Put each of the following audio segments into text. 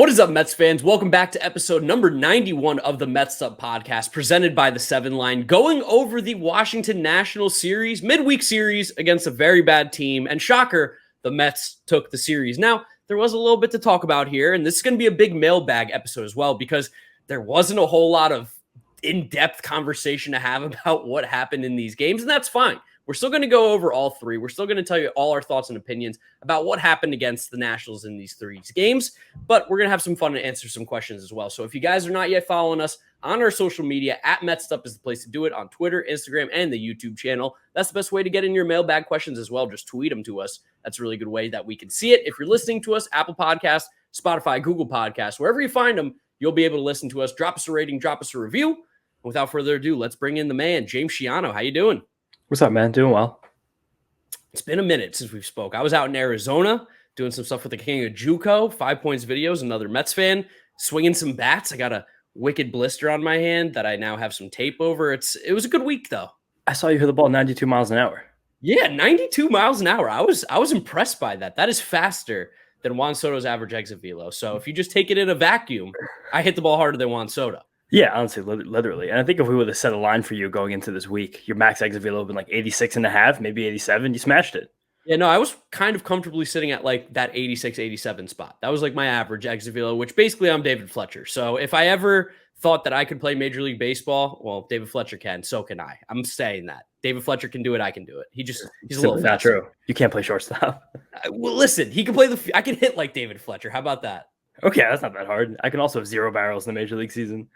What is up, Mets fans? Welcome back to episode number 91 of the Mets'd podcast, presented by the 7 Line, going over the Washington Nationals series, midweek series against a very bad team. And shocker, the Mets took the series. Now, there was a little bit to talk about here, and this is going to be a big mailbag episode as well, because there wasn't a whole lot of in-depth conversation to have about what happened in these games, and that's fine. We're still going to go over all three. We're still going to tell you all our thoughts and opinions about what happened against the Nationals in these three games, but we're going to have some fun and answer some questions as well. So if you guys are not yet following us on our social media, at Mets'd is the place to do it, on Twitter, Instagram, and the YouTube channel. That's the best way to get in your mailbag questions as well. Just tweet them to us. That's a really good way that we can see it. If you're listening to us, Apple Podcasts, Spotify, Google Podcasts, wherever you find them, you'll be able to listen to us. Drop us a rating, drop us a review. Without further ado, let's bring in the man, James Shiano. How you doing? What's up, man? Doing well. It's been a minute since we've spoke. I was out in Arizona doing some stuff with the King of JUCO, 5 Points Videos, another Mets fan, swinging some bats. I got a wicked blister on my hand that I now have some tape over. It was a good week, though. I saw you hit the ball 92 miles an hour. Yeah, 92 miles an hour. I was impressed by that. That is faster than Juan Soto's average exit velo. So if you just take it in a vacuum, I hit the ball harder than Juan Soto. Yeah, honestly, literally. And I think if we would have set a line for you going into this week, your max exit velo would have been like 86 and a half, maybe 87. You smashed it. Yeah, no, I was kind of comfortably sitting at like that 86, 87 spot. That was like my average exit velo, which basically I'm David Fletcher. So if I ever thought that I could play Major League Baseball, well, David Fletcher can, so can I. I'm saying that. David Fletcher can do it, I can do it. He's a little not true. You can't play shortstop. Well, listen, he can play I can hit like David Fletcher. How about that? Okay, that's not that hard. I can also have 0 barrels in the Major League season.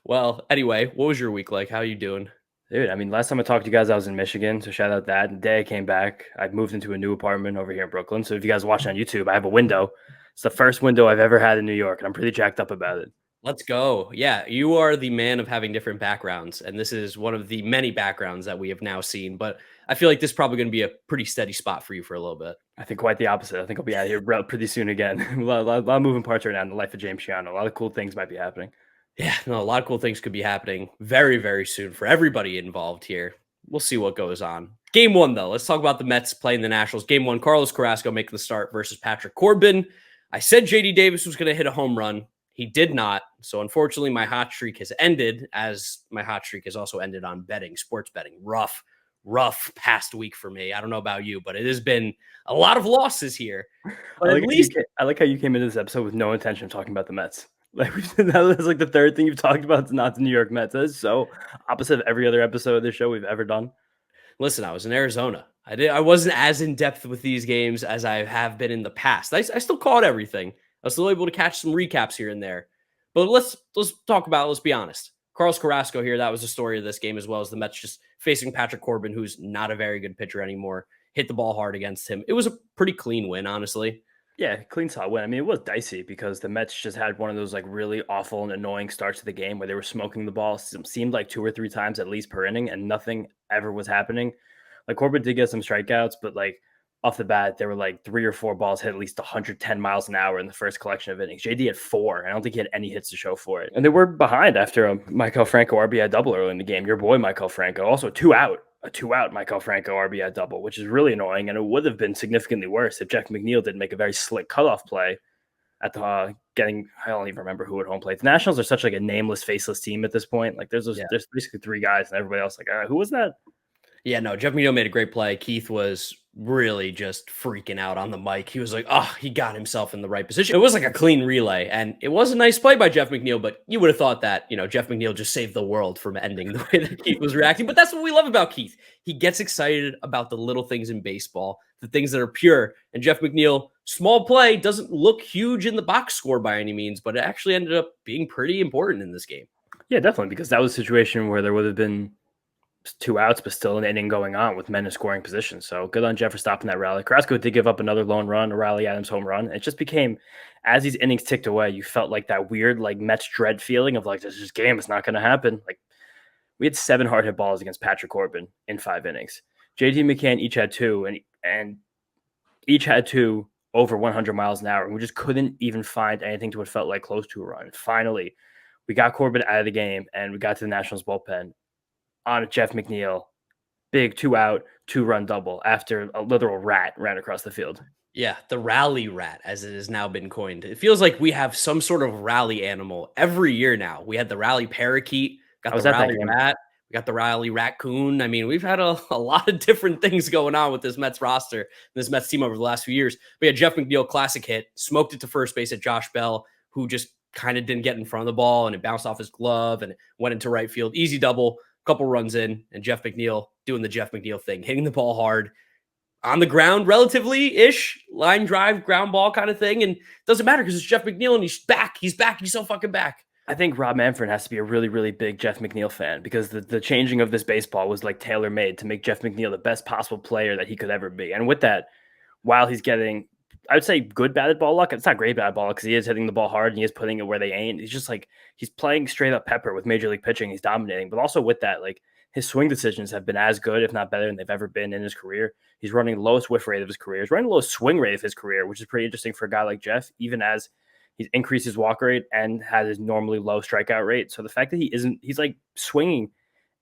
Well, anyway, what was your week like? How are you doing? Dude, I mean, last time I talked to you guys, I was in Michigan, so shout out that. The day I came back, I moved into a new apartment over here in Brooklyn. So if you guys are watching on YouTube, I have a window. It's the first window I've ever had in New York, and I'm pretty jacked up about it. Let's go. Yeah, you are the man of having different backgrounds, and this is one of the many backgrounds that we have now seen. But I feel like this is probably going to be a pretty steady spot for you for a little bit. I think quite the opposite. I think I'll be out of here pretty soon again. a lot of moving parts right now in the life of James Shiano. A lot of cool things might be happening. Yeah, no, a lot of cool things could be happening very, very soon for everybody involved here. We'll see what goes on. Game one, though. Let's talk about the Mets playing the Nationals. Game one, Carlos Carrasco making the start versus Patrick Corbin. I said J.D. Davis was going to hit a home run. He did not. So, unfortunately, my hot streak has ended, as my hot streak has also ended on betting, sports betting. Rough past week for me. I don't know about you, but it has been a lot of losses here. But I like how you came into this episode with no intention of talking about the Mets. Like that was like the third thing you've talked about. It's not the New York Mets. That is so opposite of every other episode of this show we've ever done. Listen, I was in Arizona. I wasn't as in depth with these games as I have been in the past. I still caught everything. I was still able to catch some recaps here and there. But let's talk about it. Let's be honest. Carlos Carrasco here. That was the story of this game, as well as the Mets just facing Patrick Corbin, who's not a very good pitcher anymore. Hit the ball hard against him. It was a pretty clean win, honestly. Yeah, clean solid win. I mean, it was dicey because the Mets just had one of those like really awful and annoying starts to the game where they were smoking the ball. Seemed like 2 or 3 times at least per inning, and nothing ever was happening. Like Corbin did get some strikeouts, but like off the bat, there were like 3 or 4 balls hit at least 110 miles an hour in the first collection of innings. JD had 4. I don't think he had any hits to show for it. And they were behind after a Maikel Franco RBI double early in the game. Your boy Maikel Franco, also 2 out. A 2-out Maikel Franco RBI double, which is really annoying, and it would have been significantly worse if Jeff McNeil didn't make a very slick cutoff play at the I don't even remember who at home played. The Nationals are such like a nameless, faceless team at this point. Like there's basically 3 guys, and everybody else like, who was that? Yeah, no, Jeff McNeil made a great play. Keith was really just freaking out on the mic. He was like, he got himself in the right position. It was like a clean relay, and it was a nice play by Jeff McNeil, but you would have thought that, Jeff McNeil just saved the world from ending the way that Keith was reacting. But that's what we love about Keith. He gets excited about the little things in baseball, the things that are pure. And Jeff McNeil, small play, doesn't look huge in the box score by any means, but it actually ended up being pretty important in this game. Yeah, definitely, because that was a situation where there would have been 2 outs, but still an inning going on with men in scoring position. So good on Jeff for stopping that rally. Carrasco did give up another lone run, a Riley Adams home run. It just became, as these innings ticked away, you felt like that weird like Mets dread feeling of like, this game is not going to happen. Like we had 7 hard hit balls against Patrick Corbin in 5 innings. JT McCann each had 2, and each had 2 over 100 miles an hour. And we just couldn't even find anything to what felt like close to a run. And finally, we got Corbin out of the game, and we got to the Nationals bullpen on Jeff McNeil, big 2-out, 2-run double after a literal rat ran across the field. Yeah, the rally rat, as it has now been coined. It feels like we have some sort of rally animal every year now. We had the rally parakeet, I got the was at that rally game. rat, we got the rally raccoon. I mean, we've had a lot of different things going on with this Mets roster, this Mets team over the last few years. We had Jeff McNeil classic hit, smoked it to first base at Josh Bell, who just kind of didn't get in front of the ball, and it bounced off his glove and it went into right field. Easy double, couple runs in, and Jeff McNeil doing the Jeff McNeil thing, hitting the ball hard on the ground, relatively ish, line drive, ground ball kind of thing. And it doesn't matter because it's Jeff McNeil and he's back. He's back. He's so fucking back. I think Rob Manfred has to be a really, really big Jeff McNeil fan because the changing of this baseball was like tailor made to make Jeff McNeil the best possible player that he could ever be. And with that, while he's getting, I would say good batted ball luck. It's not great batted ball luck because he is hitting the ball hard and he is putting it where they ain't. He's just like, he's playing straight up pepper with major league pitching. He's dominating. But also with that, like his swing decisions have been as good, if not better, than they've ever been in his career. He's running the lowest whiff rate of his career. He's running the lowest swing rate of his career, which is pretty interesting for a guy like Jeff, even as he's increased his walk rate and had his normally low strikeout rate. So the fact that he's like swinging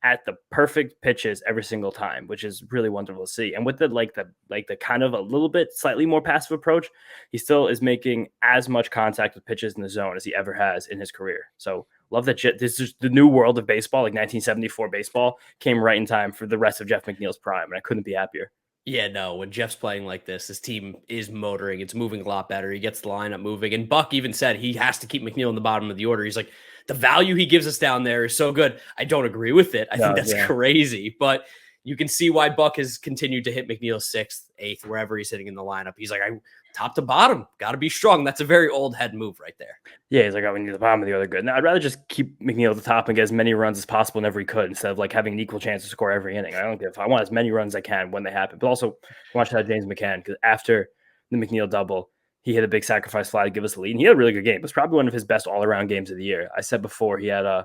at the perfect pitches every single time, which is really wonderful to see. And with the kind of a little bit slightly more passive approach, he still is making as much contact with pitches in the zone as he ever has in his career. So love that this is the new world of baseball, like 1974 baseball came right in time for the rest of Jeff McNeil's prime. And I couldn't be happier. Yeah, no, when Jeff's playing like this, his team is motoring. It's moving a lot better. He gets the lineup moving. And Buck even said he has to keep McNeil in the bottom of the order. He's like, the value he gives us down there is so good. I don't agree with it. I think that's crazy. But you can see why Buck has continued to hit McNeil 6th, 8th, wherever he's sitting in the lineup. He's like, top to bottom, got to be strong. That's a very old head move right there. Yeah, he's like, we need the bottom of the other good. Now, I'd rather just keep McNeil at the top and get as many runs as possible whenever he could instead of like having an equal chance to score every inning. I want as many runs as I can when they happen. But also watch that James McCann, because after the McNeil double, he hit a big sacrifice fly to give us the lead. And he had a really good game. It was probably one of his best all-around games of the year. I said before he had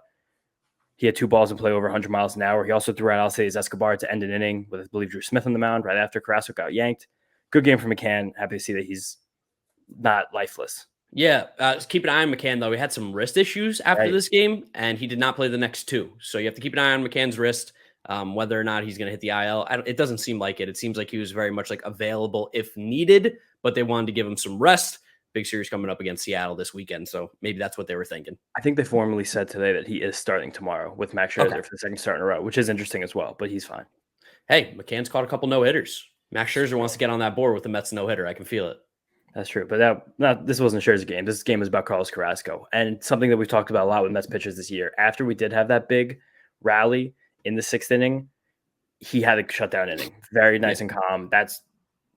2 balls in play over 100 miles an hour. He also threw out Alcides Escobar to end an inning with, I believe, Drew Smith on the mound right after Carrasco got yanked. Good game for McCann. Happy to see that he's not lifeless. Yeah, keep an eye on McCann, though. He had some wrist issues after this game, and he did not play the next 2. So you have to keep an eye on McCann's wrist, whether or not he's going to hit the IL. It doesn't seem like it. It seems like he was very much like available if needed, but they wanted to give him some rest. Big series coming up against Seattle this weekend, so maybe that's what they were thinking. I think they formally said today that he is starting tomorrow with Max Scherzer for the second start in a row, which is interesting as well, but he's fine. Hey, McCann's caught a couple no-hitters. Max Scherzer wants to get on that board with the Mets no-hitter. I can feel it. That's true, but this wasn't Scherzer's game. This game is about Carlos Carrasco, and something that we've talked about a lot with Mets pitchers this year. After we did have that big rally in the 6th inning, he had a shutdown inning. Very nice and calm. That's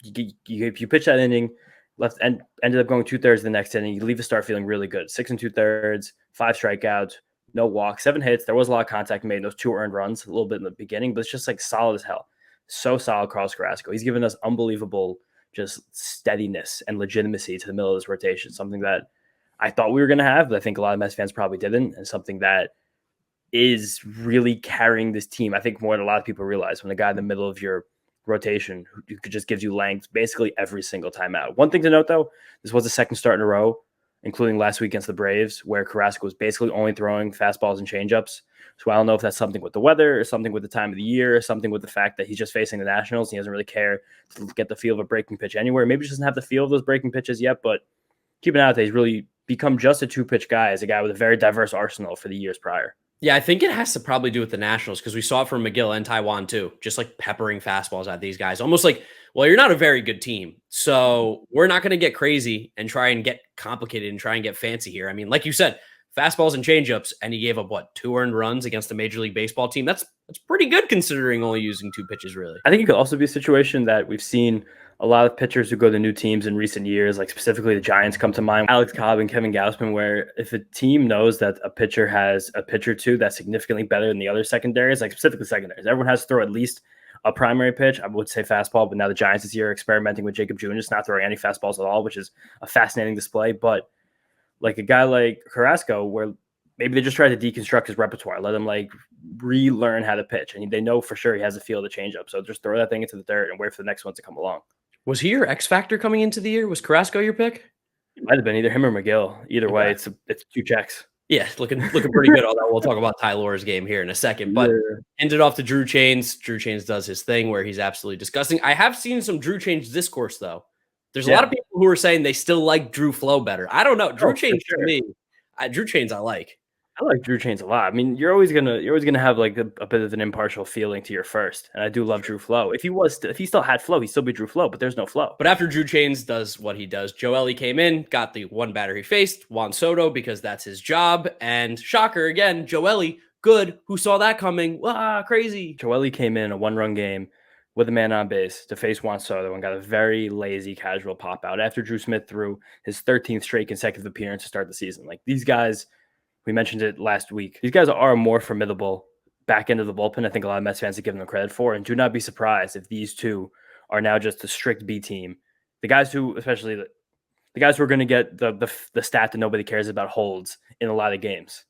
if you pitch that inning, left and ended up going 2/3 the next inning, you leave the start feeling really good. 6 2/3, 5 strikeouts, no walks, 7 hits. There was a lot of contact made, those 2 earned runs a little bit in the beginning, but it's just like solid as hell. So solid, Carlos Carrasco. He's given us unbelievable just steadiness and legitimacy to the middle of this rotation, something that I thought we were going to have, but I think a lot of Mets fans probably didn't, and something that is really carrying this team. I think more than a lot of people realize when the guy in the middle of your rotation who just gives you length basically every single time out. One thing to note, though, this was the second start in a row, including last week against the Braves, where Carrasco was basically only throwing fastballs and changeups. So I don't know if that's something with the weather or something with the time of the year or something with the fact that he's just facing the Nationals. And he doesn't really care to get the feel of a breaking pitch anywhere. Maybe he doesn't have the feel of those breaking pitches yet, but keep an eye out that he's really become just a 2-pitch guy as a guy with a very diverse arsenal for the years prior. Yeah, I think it has to probably do with the Nationals because we saw it from Megill and Taiwan too, just like peppering fastballs at these guys. Almost like, well, you're not a very good team, so we're not going to get crazy and try and get complicated and try and get fancy here. I mean, like you said, fastballs and changeups, and he gave up, 2 earned runs against a Major League Baseball team? That's pretty good considering only using 2 pitches, really. I think it could also be a situation that we've seen a lot of pitchers who go to new teams in recent years, like specifically the Giants come to mind, Alex Cobb and Kevin Gausman, where if a team knows that a pitcher has a pitch or two that's significantly better than the other secondaries, like specifically secondaries, everyone has to throw at least a primary pitch. I would say fastball, but now the Giants this year are experimenting with Jacob Jr., just not throwing any fastballs at all, which is a fascinating display. But like a guy like Carrasco, where maybe they just try to deconstruct his repertoire, let him like relearn how to pitch, and they know for sure he has a feel of the changeup. So just throw that thing into the dirt and wait for the next one to come along. Was he your X factor coming into the year? Was Carrasco your pick? It might have been either him or Megill. Either way, it's 2 checks. Yeah, looking pretty good. Although we'll talk about Tylor's game here in a second. But ended off to Drew Chains. Drew Chains does his thing where he's absolutely disgusting. I have seen some Drew Chains discourse though There's a lot of people who are saying they still like Drew Flow better. I don't know. Drew Chains to me, Drew Chains I like. I like Drew Chains a lot. I mean, you're always gonna have like a bit of an impartial feeling to your first, and I do love Drew Flow. If he still had Flow, he'd still be Drew Flow, but there's no Flow. But after Drew Chains does what he does, Joely came in, got the one batter he faced, Juan Soto, because that's his job, and shocker again, Joely, good. Who saw that coming? Crazy. Joely came in a 1-run game with a man on base to face Juan Soto and got a very lazy, casual pop out after Drew Smith threw his 13th straight consecutive appearance to start the season. Like these guys. We mentioned it last week. These guys are a more formidable back end of the bullpen. I think a lot of Mets fans have given them credit for, and do not be surprised if these two are now just a strict B team. The guys who, especially the guys who are going to get the stat that nobody cares about holds in a lot of games.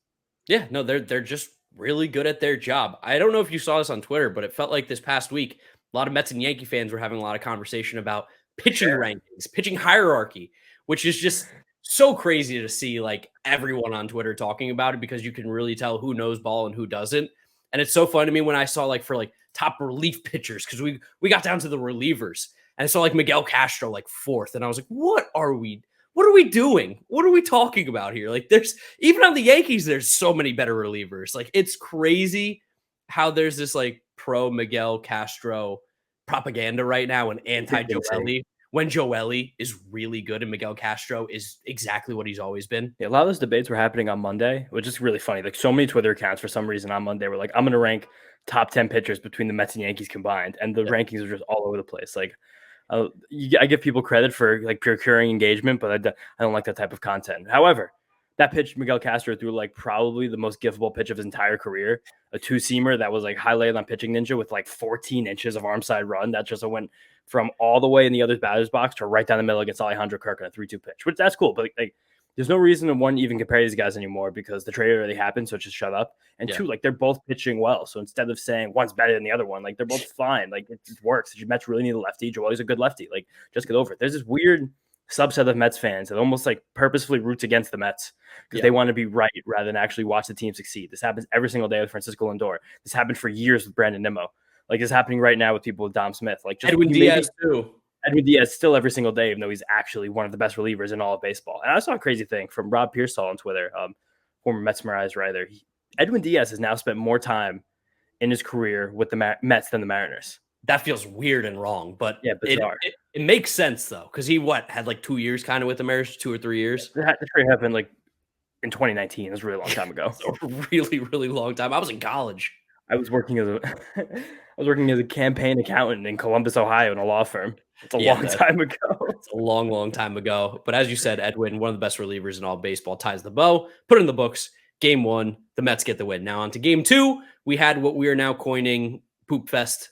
Yeah, no, they're just really good at their job. I don't know if you saw this on Twitter, but it felt like this past week, a lot of Mets and Yankee fans were having a lot of conversation about pitching rankings, pitching hierarchy, which is just so crazy to see like everyone on Twitter talking about it because you can really tell who knows ball and who doesn't. And it's so fun to me when I saw like for like top relief pitchers, because we got down to the relievers and I saw like Miguel Castro like 4th. And I was like, what are we doing? What are we talking about here? Like there's even on the Yankees, there's so many better relievers. Like it's crazy how there's this like pro Miguel Castro propaganda right now and anti-Joely. When Joely is really good and Miguel Castro is exactly what he's always been. Yeah, a lot of those debates were happening on Monday, which is really funny. Like so many Twitter accounts for some reason on Monday were like, I'm going to rank top 10 pitchers between the Mets and Yankees combined. And the rankings are just all over the place. Like I give people credit for like procuring engagement, but I don't like that type of content. However, that pitch Miguel Castro threw like probably the most giftable pitch of his entire career, a 2-seamer that was like highlighted on Pitching Ninja with like 14 inches of arm side run. That just went from all the way in the other batter's box to right down the middle against Alejandro Kirk on a 3-2 pitch, which that's cool. But like, there's no reason to one even compare these guys anymore because the trade already happened. So just shut up. And two, like they're both pitching well. So instead of saying one's better than the other one, like they're both fine. Like it works. Your Mets really need a lefty. Joely's a good lefty. Like just get over it. There's this weird subset of Mets fans that almost like purposefully roots against the Mets because they want to be right rather than actually watch the team succeed. This happens every single day with Francisco Lendore. This happened for years with Brandon Nimmo. Like it's happening right now with people with Dom Smith. Like just Edwin Diaz too. Edwin Diaz still every single day, even though he's actually one of the best relievers in all of baseball. And I saw a crazy thing from Rob Pearsall on Twitter, former Mets writer. Edwin Diaz has now spent more time in his career with the Mets than the Mariners. That feels weird and wrong, but bizarre. It makes sense though, because he had like 2 years kind of with the Mariners, 2 or 3 years. The trade happened like in 2019. It was a really long time ago. A really, really long time. I was in college. I was working as a campaign accountant in Columbus, Ohio, in a law firm. It's a long time ago. It's a long, long time ago. But as you said, Edwin, one of the best relievers in all baseball, ties the bow, put it in the books. Game 1, the Mets get the win. Now on to game 2. We had what we are now coining Poop Fest.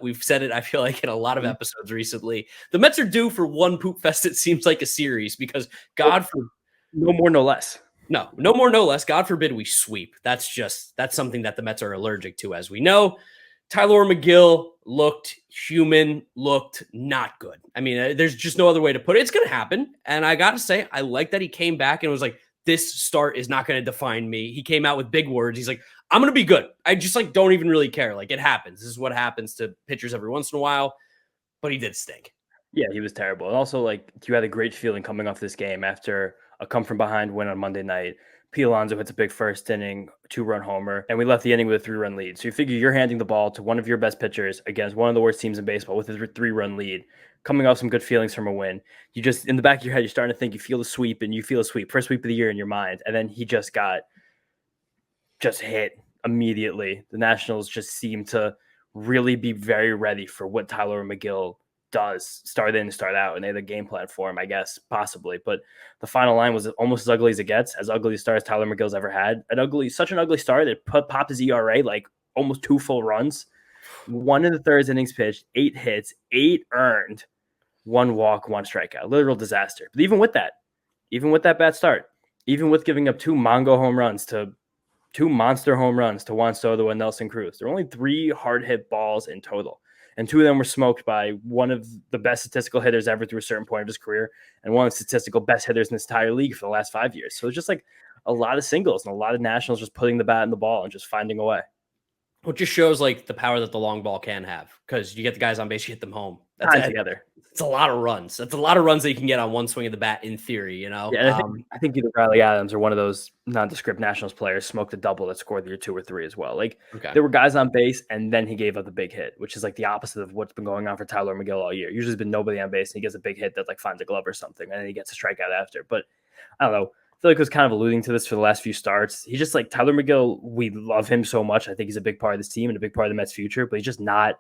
We've said it, I feel like, in a lot of episodes recently. The Mets are due for one Poop Fest. It seems like a series because God forbid. No more, no less. No more, no less. God forbid we sweep. That's something that the Mets are allergic to, as we know. Tylor Megill looked human, looked not good. I mean, there's just no other way to put it. It's going to happen. And I got to say, I like that he came back and was like, this start is not going to define me. He came out with big words. He's like, I'm going to be good. I just don't even really care. Like it happens. This is what happens to pitchers every once in a while, but he did stink. Yeah, he was terrible. And also like you had a great feeling coming off this game after a come from behind win on Monday night. Pete Alonso hits a big first inning, 2-run homer, and we left the inning with a 3-run lead. So you figure you're handing the ball to one of your best pitchers against one of the worst teams in baseball with a 3-run lead, coming off some good feelings from a win. You just, in the back of your head, you're starting to think you feel the sweep and you feel a sweep, first sweep of the year in your mind. And then he just hit immediately. The Nationals just seem to really be very ready for what Tylor Megill does, start in and start out, and they had a game plan for him, I guess, possibly. But the final line was almost as ugly as it gets, as ugly a start as Tylor Megill's ever had. Such an ugly start that popped his ERA like almost 2 full runs. 1 in the third innings pitched, 8 hits, 8 earned, 1 walk, 1 strikeout. Literal disaster. But even with that bad start, even with giving up 2 monster home runs to Juan Soto and Nelson Cruz, there were only 3 hard hit balls in total. And 2 of them were smoked by one of the best statistical hitters ever through a certain point of his career and one of the statistical best hitters in this entire league for the last 5 years. So it's just like a lot of singles and a lot of Nationals just putting the bat in the ball and just finding a way. It just shows like the power that the long ball can have because you get the guys on base, you hit them home. Time together. It's a lot of runs. That's a lot of runs that you can get on one swing of the bat in theory, you know? Yeah, and I think either Riley Adams or one of those nondescript Nationals players smoked a double that scored the 2 or 3 as well. Like there were guys on base, and then he gave up the big hit, which is like the opposite of what's been going on for Tylor Megill all year. Usually, there's been nobody on base, and he gets a big hit that like finds a glove or something, and then he gets a strikeout after. But I don't know. I feel like it was kind of alluding to this for the last few starts. He's just like Tylor Megill. We love him so much. I think he's a big part of this team and a big part of the Mets' future, but he's just not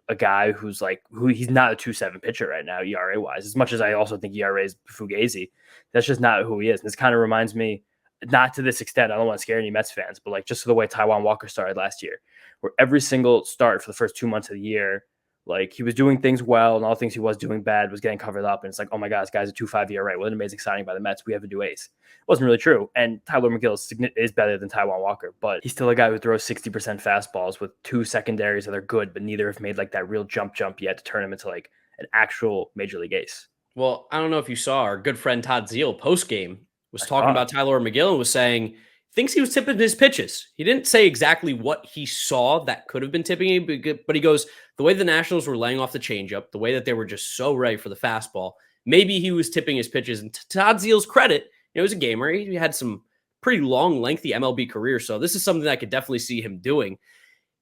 a guy who's like he's not a 2.7 pitcher right now, ERA wise, as much as I also think ERA is fugazi. That's just not who he is. And this kind of reminds me, not to this extent, I don't want to scare any Mets fans, but like just the way Taijuan Walker started last year, where every single start for the first 2 months of the year, like he was doing things well and all the things he was doing bad was getting covered up. And it's like, oh my God, this guy's a 2.5 ERA. What an amazing signing by the Mets. We have a new ace. It wasn't really true. And Tylor Megill is better than Taijuan Walker, but he's still a guy who throws 60% fastballs with 2 secondaries that are good, but neither have made like that real jump yet to turn him into like an actual major league ace. Well, I don't know if you saw our good friend Todd Zeal post-game was talking about Tylor Megill and was saying thinks he was tipping his pitches. He didn't say exactly what he saw that could have been tipping him, but he goes, the way the Nationals were laying off the changeup, the way that they were just so ready for the fastball, maybe he was tipping his pitches. And to Todd Zeal's credit, he was a gamer. He had some pretty long, lengthy MLB career. So this is something that I could definitely see him doing.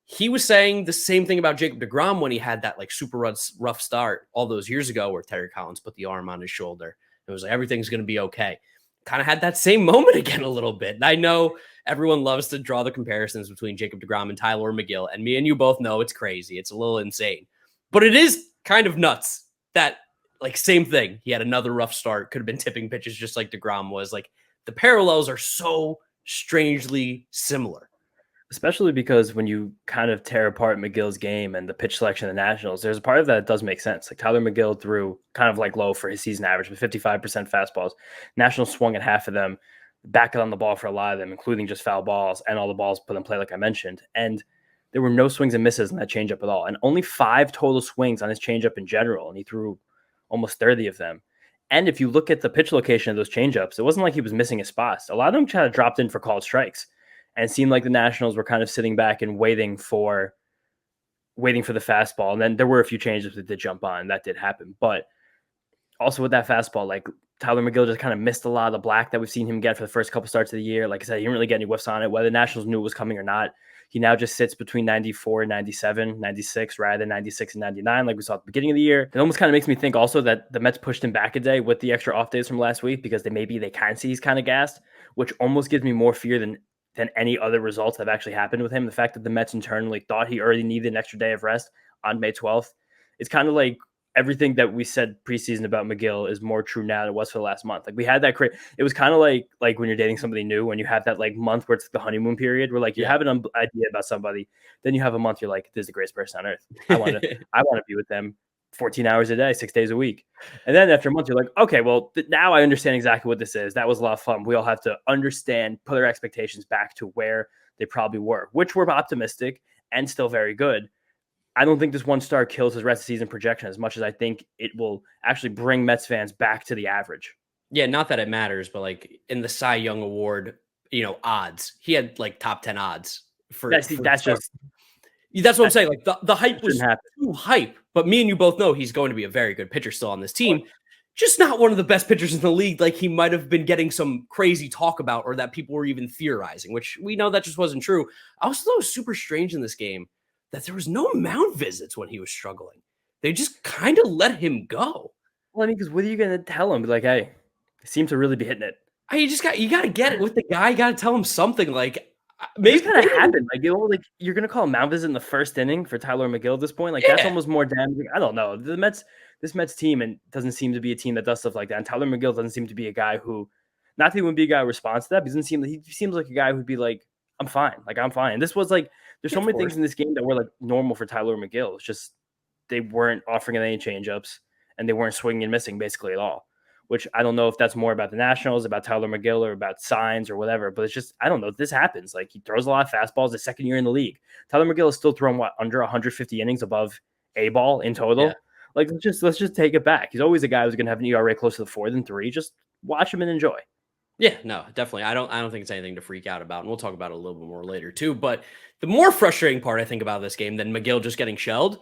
He was saying the same thing about Jacob deGrom when he had that like super rough start all those years ago where Terry Collins put the arm on his shoulder. It was like, everything's going to be okay. Kind of had that same moment again a little bit. And I know everyone loves to draw the comparisons between Jacob deGrom and Tylor Megill. And me and you both know it's crazy. It's a little insane. But it is kind of nuts that, like, same thing. He had another rough start. Could have been tipping pitches just like deGrom was. Like, the parallels are so strangely similar. Especially because when you kind of tear apart Megill's game and the pitch selection of the Nationals, there's a part of that does make sense. Like Tylor Megill threw kind of like low for his season average, with 55% fastballs. Nationals swung at half of them, back on the ball for a lot of them, including just foul balls and all the balls put in play, like I mentioned. And there were no swings and misses in that changeup at all. And only 5 total swings on his changeup in general. And he threw almost 30 of them. And if you look at the pitch location of those changeups, it wasn't like he was missing his spots. A lot of them kind of dropped in for called strikes. And it seemed like the Nationals were kind of sitting back and waiting for the fastball. And then there were a few changes that did jump on. That did happen. But also with that fastball, like Tylor Megill just kind of missed a lot of the black that we've seen him get for the first couple starts of the year. Like I said, he didn't really get any whiffs on it. Whether the Nationals knew it was coming or not, he now just sits between 94 and 97, 96, rather than 96 and 99, like we saw at the beginning of the year. It almost kind of makes me think also that the Mets pushed him back a day with the extra off days from last week because they can see he's kind of gassed, which almost gives me more fear than any other results that have actually happened with him. The fact that the Mets internally thought he already needed an extra day of rest on May 12th, it's kind of like everything that we said preseason about Megill is more true now than it was for the last month. Like we had that it was kind of like when you're dating somebody new, when you have that like month where it's the honeymoon period, where like you have an idea about somebody, then you have a month you're like, this is the greatest person on earth. I want to be with them 14 hours a day, 6 days a week. And then after a month, you're like, okay, well, now I understand exactly what this is. That was a lot of fun. We all have to understand, put our expectations back to where they probably were, which were optimistic and still very good. I don't think this one star kills his rest of season projection as much as I think it will actually bring Mets fans back to the average. Yeah, not that it matters, but like in the Cy Young Award, odds, he had like top 10 odds for that's what I'm saying. Like the hype was too hype, but me and you both know he's going to be a very good pitcher still on this team. Just not one of the best pitchers in the league, like he might have been getting some crazy talk about, or that people were even theorizing, which we know that just wasn't true. I also thought it was super strange in this game that there was no mound visits when he was struggling. They just kind of let him go. Well, I mean, because what are you going to tell him? Like, hey, he seems to really be hitting it. You got to get it with the guy. You got to tell him something. Like, maybe it's going to happen. Like, you're going to call a mound visit in the first inning for Tylor Megill at this point. Like, that's almost more damaging. I don't know. This Mets team and doesn't seem to be a team that does stuff like that. And Tylor Megill doesn't seem to be a guy who, not that he wouldn't be a guy who responds to that, but he seems like a guy who'd be like, I'm fine. Like, I'm fine. And this was like, there's so many things in this game that were like normal for Tylor Megill. It's just they weren't offering any changeups and they weren't swinging and missing basically at all, which I don't know if that's more about the Nationals, about Tylor Megill, or about signs or whatever. But it's just, I don't know. This happens. Like he throws a lot of fastballs his second year in the league. Tylor Megill has still thrown under 150 innings above A ball in total. Yeah. Like let's just take it back. He's always a guy who's going to have an ERA closer to 4 than 3. Just watch him and enjoy. Yeah, no, definitely. I don't think it's anything to freak out about, and we'll talk about it a little bit more later too. But the more frustrating part I think about this game than Megill just getting shelled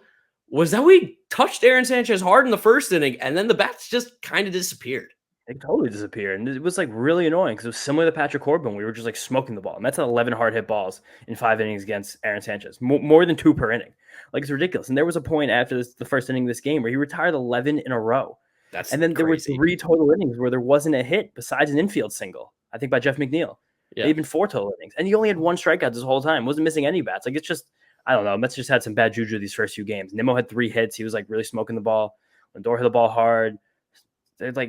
was that we touched Aaron Sanchez hard in the first inning, and then the bats just kind of disappeared. It totally disappeared. And it was like really annoying because it was similar to Patrick Corbin. We were just like smoking the ball. Mets had 11 hard hit balls in 5 innings against Aaron Sanchez, more than 2 per inning. Like, it's ridiculous. And there was a point after the first inning of this game where he retired 11 in a row. And then there were 3 total innings where there wasn't a hit besides an infield single, I think by Jeff McNeil. Yeah. Even 4 total innings. And he only had 1 strikeout this whole time. Wasn't missing any bats. Like, it's just, I don't know. Mets just had some bad juju these first few games. Nimmo had 3 hits. He was like really smoking the ball. Lendore hit the ball hard. It's like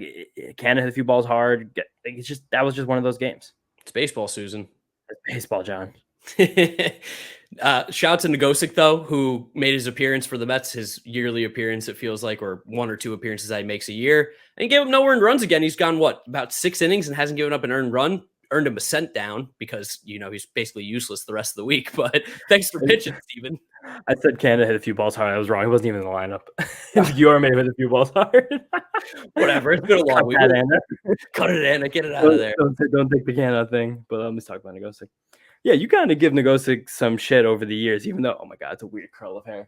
Canha hit a few balls hard. It's just, that was just one of those games. It's baseball, Susan. It's baseball, John. Shout out to Nogosic, though, who made his appearance for the Mets, his yearly appearance, it feels like, or 1 or 2 appearances that he makes a year. And he gave him no earned runs again. He's gone, about 6 innings and hasn't given up an earned run. Earned him a cent down because, he's basically useless the rest of the week. But thanks for pitching, Steven. I said Canha hit a few balls hard. I was wrong. He wasn't even in the lineup. You may have hit a few balls hard. Whatever. It's been a long week. Cut it, Anna. Get it out of there. Don't take the Canha thing. But let's talk about Nogosic. Yeah, you kind of give Nogosic some shit over the years, even though, oh my God, it's a weird curl of hair.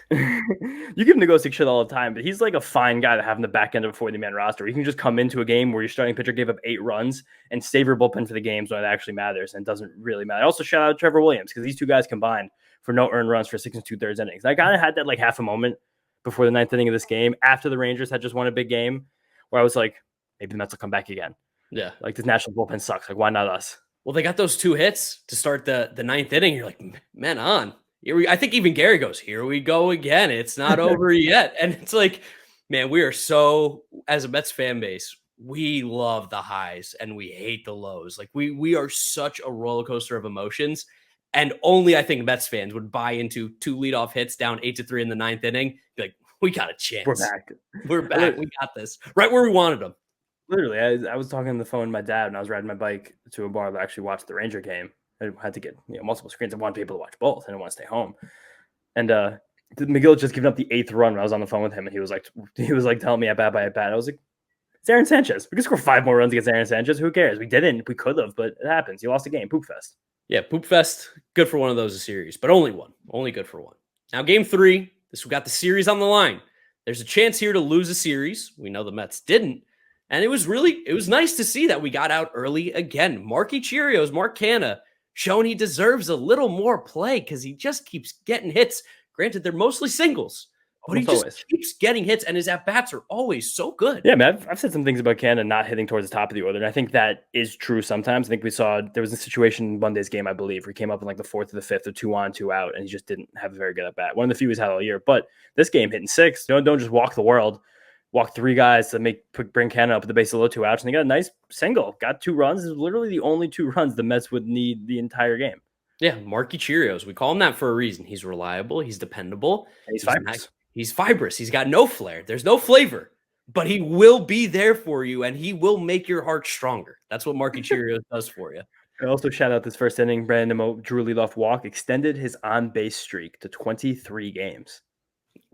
You give Nogosic shit all the time, but he's like a fine guy to have in the back end of a 40-man roster. You can just come into a game where your starting pitcher gave up 8 runs and save your bullpen for the games when it actually matters and doesn't really matter. Also, shout out to Trevor Williams because these 2 guys combined for no earned runs for 6 2/3 innings. I kind of had that like half a moment before the 9th inning of this game after the Rangers had just won a big game where I was like, maybe the Mets will come back again. Yeah. Like, this national bullpen sucks. Like, why not us? Well, they got those 2 hits to start the 9th inning. You're like, man, on. I think even Gary goes, here we go again. It's not over yet. And it's like, man, we are so, as a Mets fan base, we love the highs and we hate the lows. Like, we are such a roller coaster of emotions. And only I think Mets fans would buy into 2 leadoff hits down 8-3 in the 9th inning. Be like, we got a chance. We're back. We got this. Right where we wanted them. Literally, I was talking on the phone with my dad and I was riding my bike to a bar that actually watched the Ranger game. I had to get multiple screens. I wanted people to watch both. I didn't want to stay home. And Megill had just given up the 8th run when I was on the phone with him, and he was like telling me at bat by at bat. I was like, it's Aaron Sanchez. We could score 5 more runs against Aaron Sanchez. Who cares? We didn't. We could have, but it happens. You lost the game. Poop fest. Yeah, poop fest. Good for one of those a series, but only one. Only good for one. Now, game 3. We got the series on the line. There's a chance here to lose a series. We know the Mets didn't. And it was nice to see that we got out early again. Marky Cheerios, Mark Canha, showing he deserves a little more play because he just keeps getting hits. Granted, they're mostly singles, but he just keeps getting hits, and his at-bats are always so good. Yeah, man, I've said some things about Canha not hitting towards the top of the order, and I think that is true sometimes. I think there was a situation in Monday's game, I believe, where he came up in like the 4th or the 5th, or 2 on, 2 out, and he just didn't have a very good at-bat. One of the few he's had all year, but this game hitting 6, don't just walk the world. Walk 3 guys to bring Canha up at the base of low 2 outs, and they got a nice single. Got 2 runs. This is literally the only 2 runs the Mets would need the entire game. Yeah, Marky Cheerios. We call him that for a reason. He's reliable. He's dependable. And he's fibrous. He's fibrous. He's got no flair. There's no flavor, but he will be there for you, and he will make your heart stronger. That's what Marky Cheerios does for you. I also shout out this first inning. Brandon Nimmo drew a leadoff walk, extended his on-base streak to 23 games.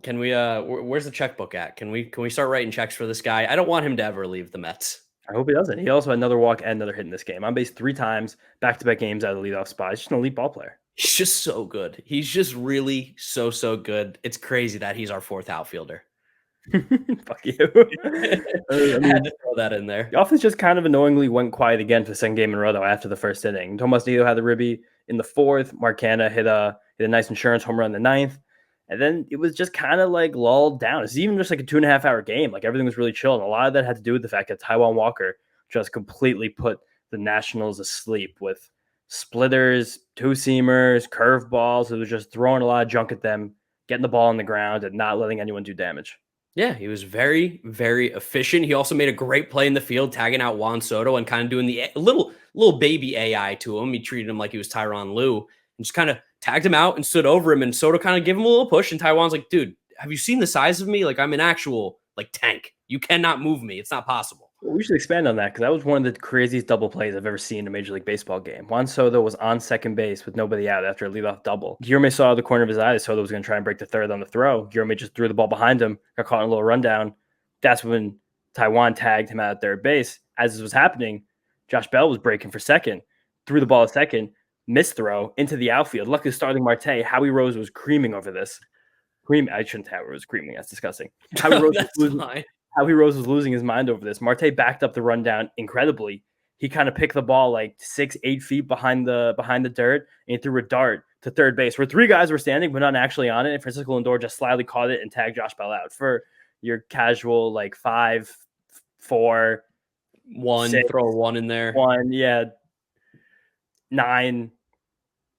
Can we where's the checkbook at? Can we start writing checks for this guy? I don't want him to ever leave the Mets. I hope he doesn't. He also had another walk and another hit in this game. On base 3 times, back-to-back games out of the leadoff spot. He's just an elite ball player. He's just so good. He's just really so good. It's crazy that he's our 4th outfielder. Fuck you. I had to throw that in there. The offense just kind of annoyingly went quiet again for the second game in a row, though, after the first inning. Tomas Nido had the ribby in the 4th. Mark Canha hit a nice insurance home run in the 9th. And then it was just kind of like lulled down. It's even just like a 2.5-hour game. Like, everything was really chill. And a lot of that had to do with the fact that Taijuan Walker just completely put the Nationals asleep with splitters, 2-seamers, curveballs. It was just throwing a lot of junk at them, getting the ball on the ground, and not letting anyone do damage. Yeah, he was very, very efficient. He also made a great play in the field, tagging out Juan Soto and kind of doing the little baby AI to him. He treated him like he was Tyronn Lue and just kind of tagged him out and stood over him. And Soto kind of gave him a little push. And Taijuan's like, dude, have you seen the size of me? Like, I'm an actual tank. You cannot move me. It's not possible. Well, we should expand on that because that was one of the craziest double plays I've ever seen in a Major League Baseball game. Juan Soto was on second base with nobody out after a leadoff double. Guillorme saw the corner of his eye that Soto was going to try and break the third on the throw. Guillorme just threw the ball behind him, got caught in a little rundown. That's when Taijuan tagged him out at third base. As this was happening, Josh Bell was breaking for second, threw the ball at second, missed throw into the outfield. Luckily, starting Marte, Howie Rose was creaming over this. I shouldn't have. It was creaming. That's disgusting. Howie Rose was losing his mind over this. Marte backed up the rundown incredibly. He kind of picked the ball like 6-8 feet behind the dirt, and he threw a dart to third base where 3 guys were standing but not actually on it. And Francisco Lendore just slyly caught it and tagged Josh Bell out for your casual like 5, 4, 1, 6, throw a 1 in there. 1, yeah, 9,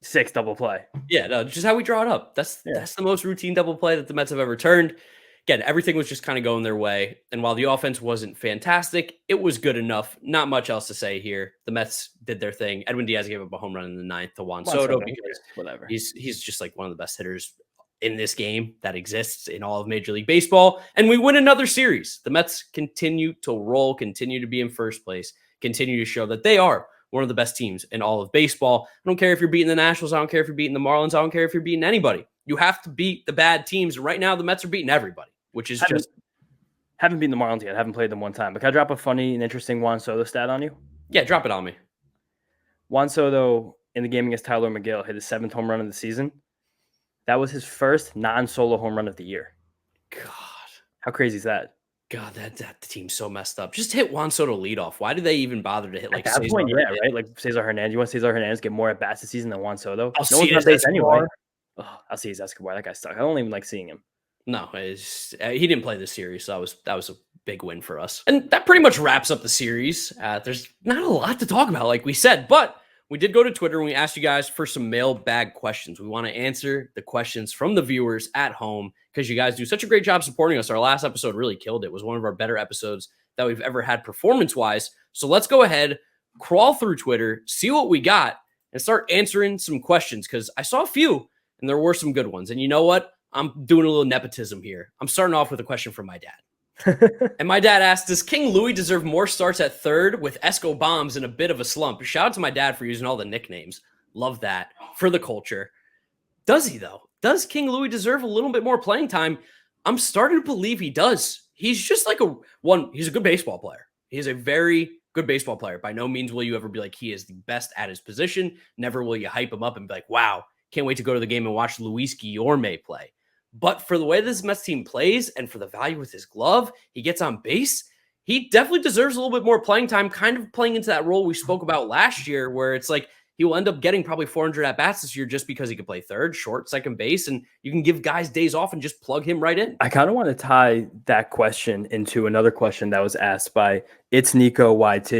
6 double play. Yeah, no, just how we draw it up. That's the most routine double play that the Mets have ever turned. Again, everything was just kind of going their way. And while the offense wasn't fantastic, it was good enough. Not much else to say here. The Mets did their thing. Edwin Diaz gave up a home run in the 9th to Juan Soto because whatever. He's just like one of the best hitters in this game that exists in all of Major League Baseball. And we win another series. The Mets continue to roll, continue to be in first place, continue to show that they are one of the best teams in all of baseball. I don't care if you're beating the Nationals. I don't care if you're beating the Marlins. I don't care if you're beating anybody. You have to beat the bad teams. Right now, the Mets are beating everybody, which is haven't beaten the Marlins yet. Haven't played them one time. But can I drop a funny and interesting Juan Soto stat on you? Yeah, drop it on me. Juan Soto in the game against Tylor Megill hit his 7th home run of the season. That was his first non-solo home run of the year. God, how crazy is that? God, that team's so messed up. Just hit Juan Soto leadoff. Why did they even bother to hit like at that point? Yeah, right. Like Cesar Hernandez. You want Cesar Hernandez get more at bats this season than Juan Soto? I'll see his Escobar. Oh, I'll see his Escobar. That guy sucks. I don't even like seeing him. No, he didn't play this series, so that was a big win for us. And that pretty much wraps up the series. There's not a lot to talk about, like we said, but we did go to Twitter and we asked you guys for some mailbag questions. We want to answer the questions from the viewers at home because you guys do such a great job supporting us. Our last episode really killed it. It was one of our better episodes that we've ever had performance-wise. So let's go ahead, crawl through Twitter, see what we got, and start answering some questions because I saw a few and there were some good ones. And you know what? I'm doing a little nepotism here. I'm starting off with a question from my dad. And my dad asked, does King Louis deserve more starts at third with Esco bombs in a bit of a slump? Shout out to my dad for using all the nicknames. Love that for the culture. Does he, though? Does King Louis deserve a little bit more playing time? I'm starting to believe he does. He's just like he's a good baseball player. He's a very good baseball player. By no means will you ever be like, he is the best at his position. Never will you hype him up and be like, wow, can't wait to go to the game and watch Luis Guillorme play. But for the way this Mets team plays and for the value with his glove, he gets on base, he definitely deserves a little bit more playing time, kind of playing into that role we spoke about last year where it's like he will end up getting probably 400 at-bats this year just because he could play third, short, second base, and you can give guys days off and just plug him right in. I kind of want to tie that question into another question that was asked by It's Nico YT,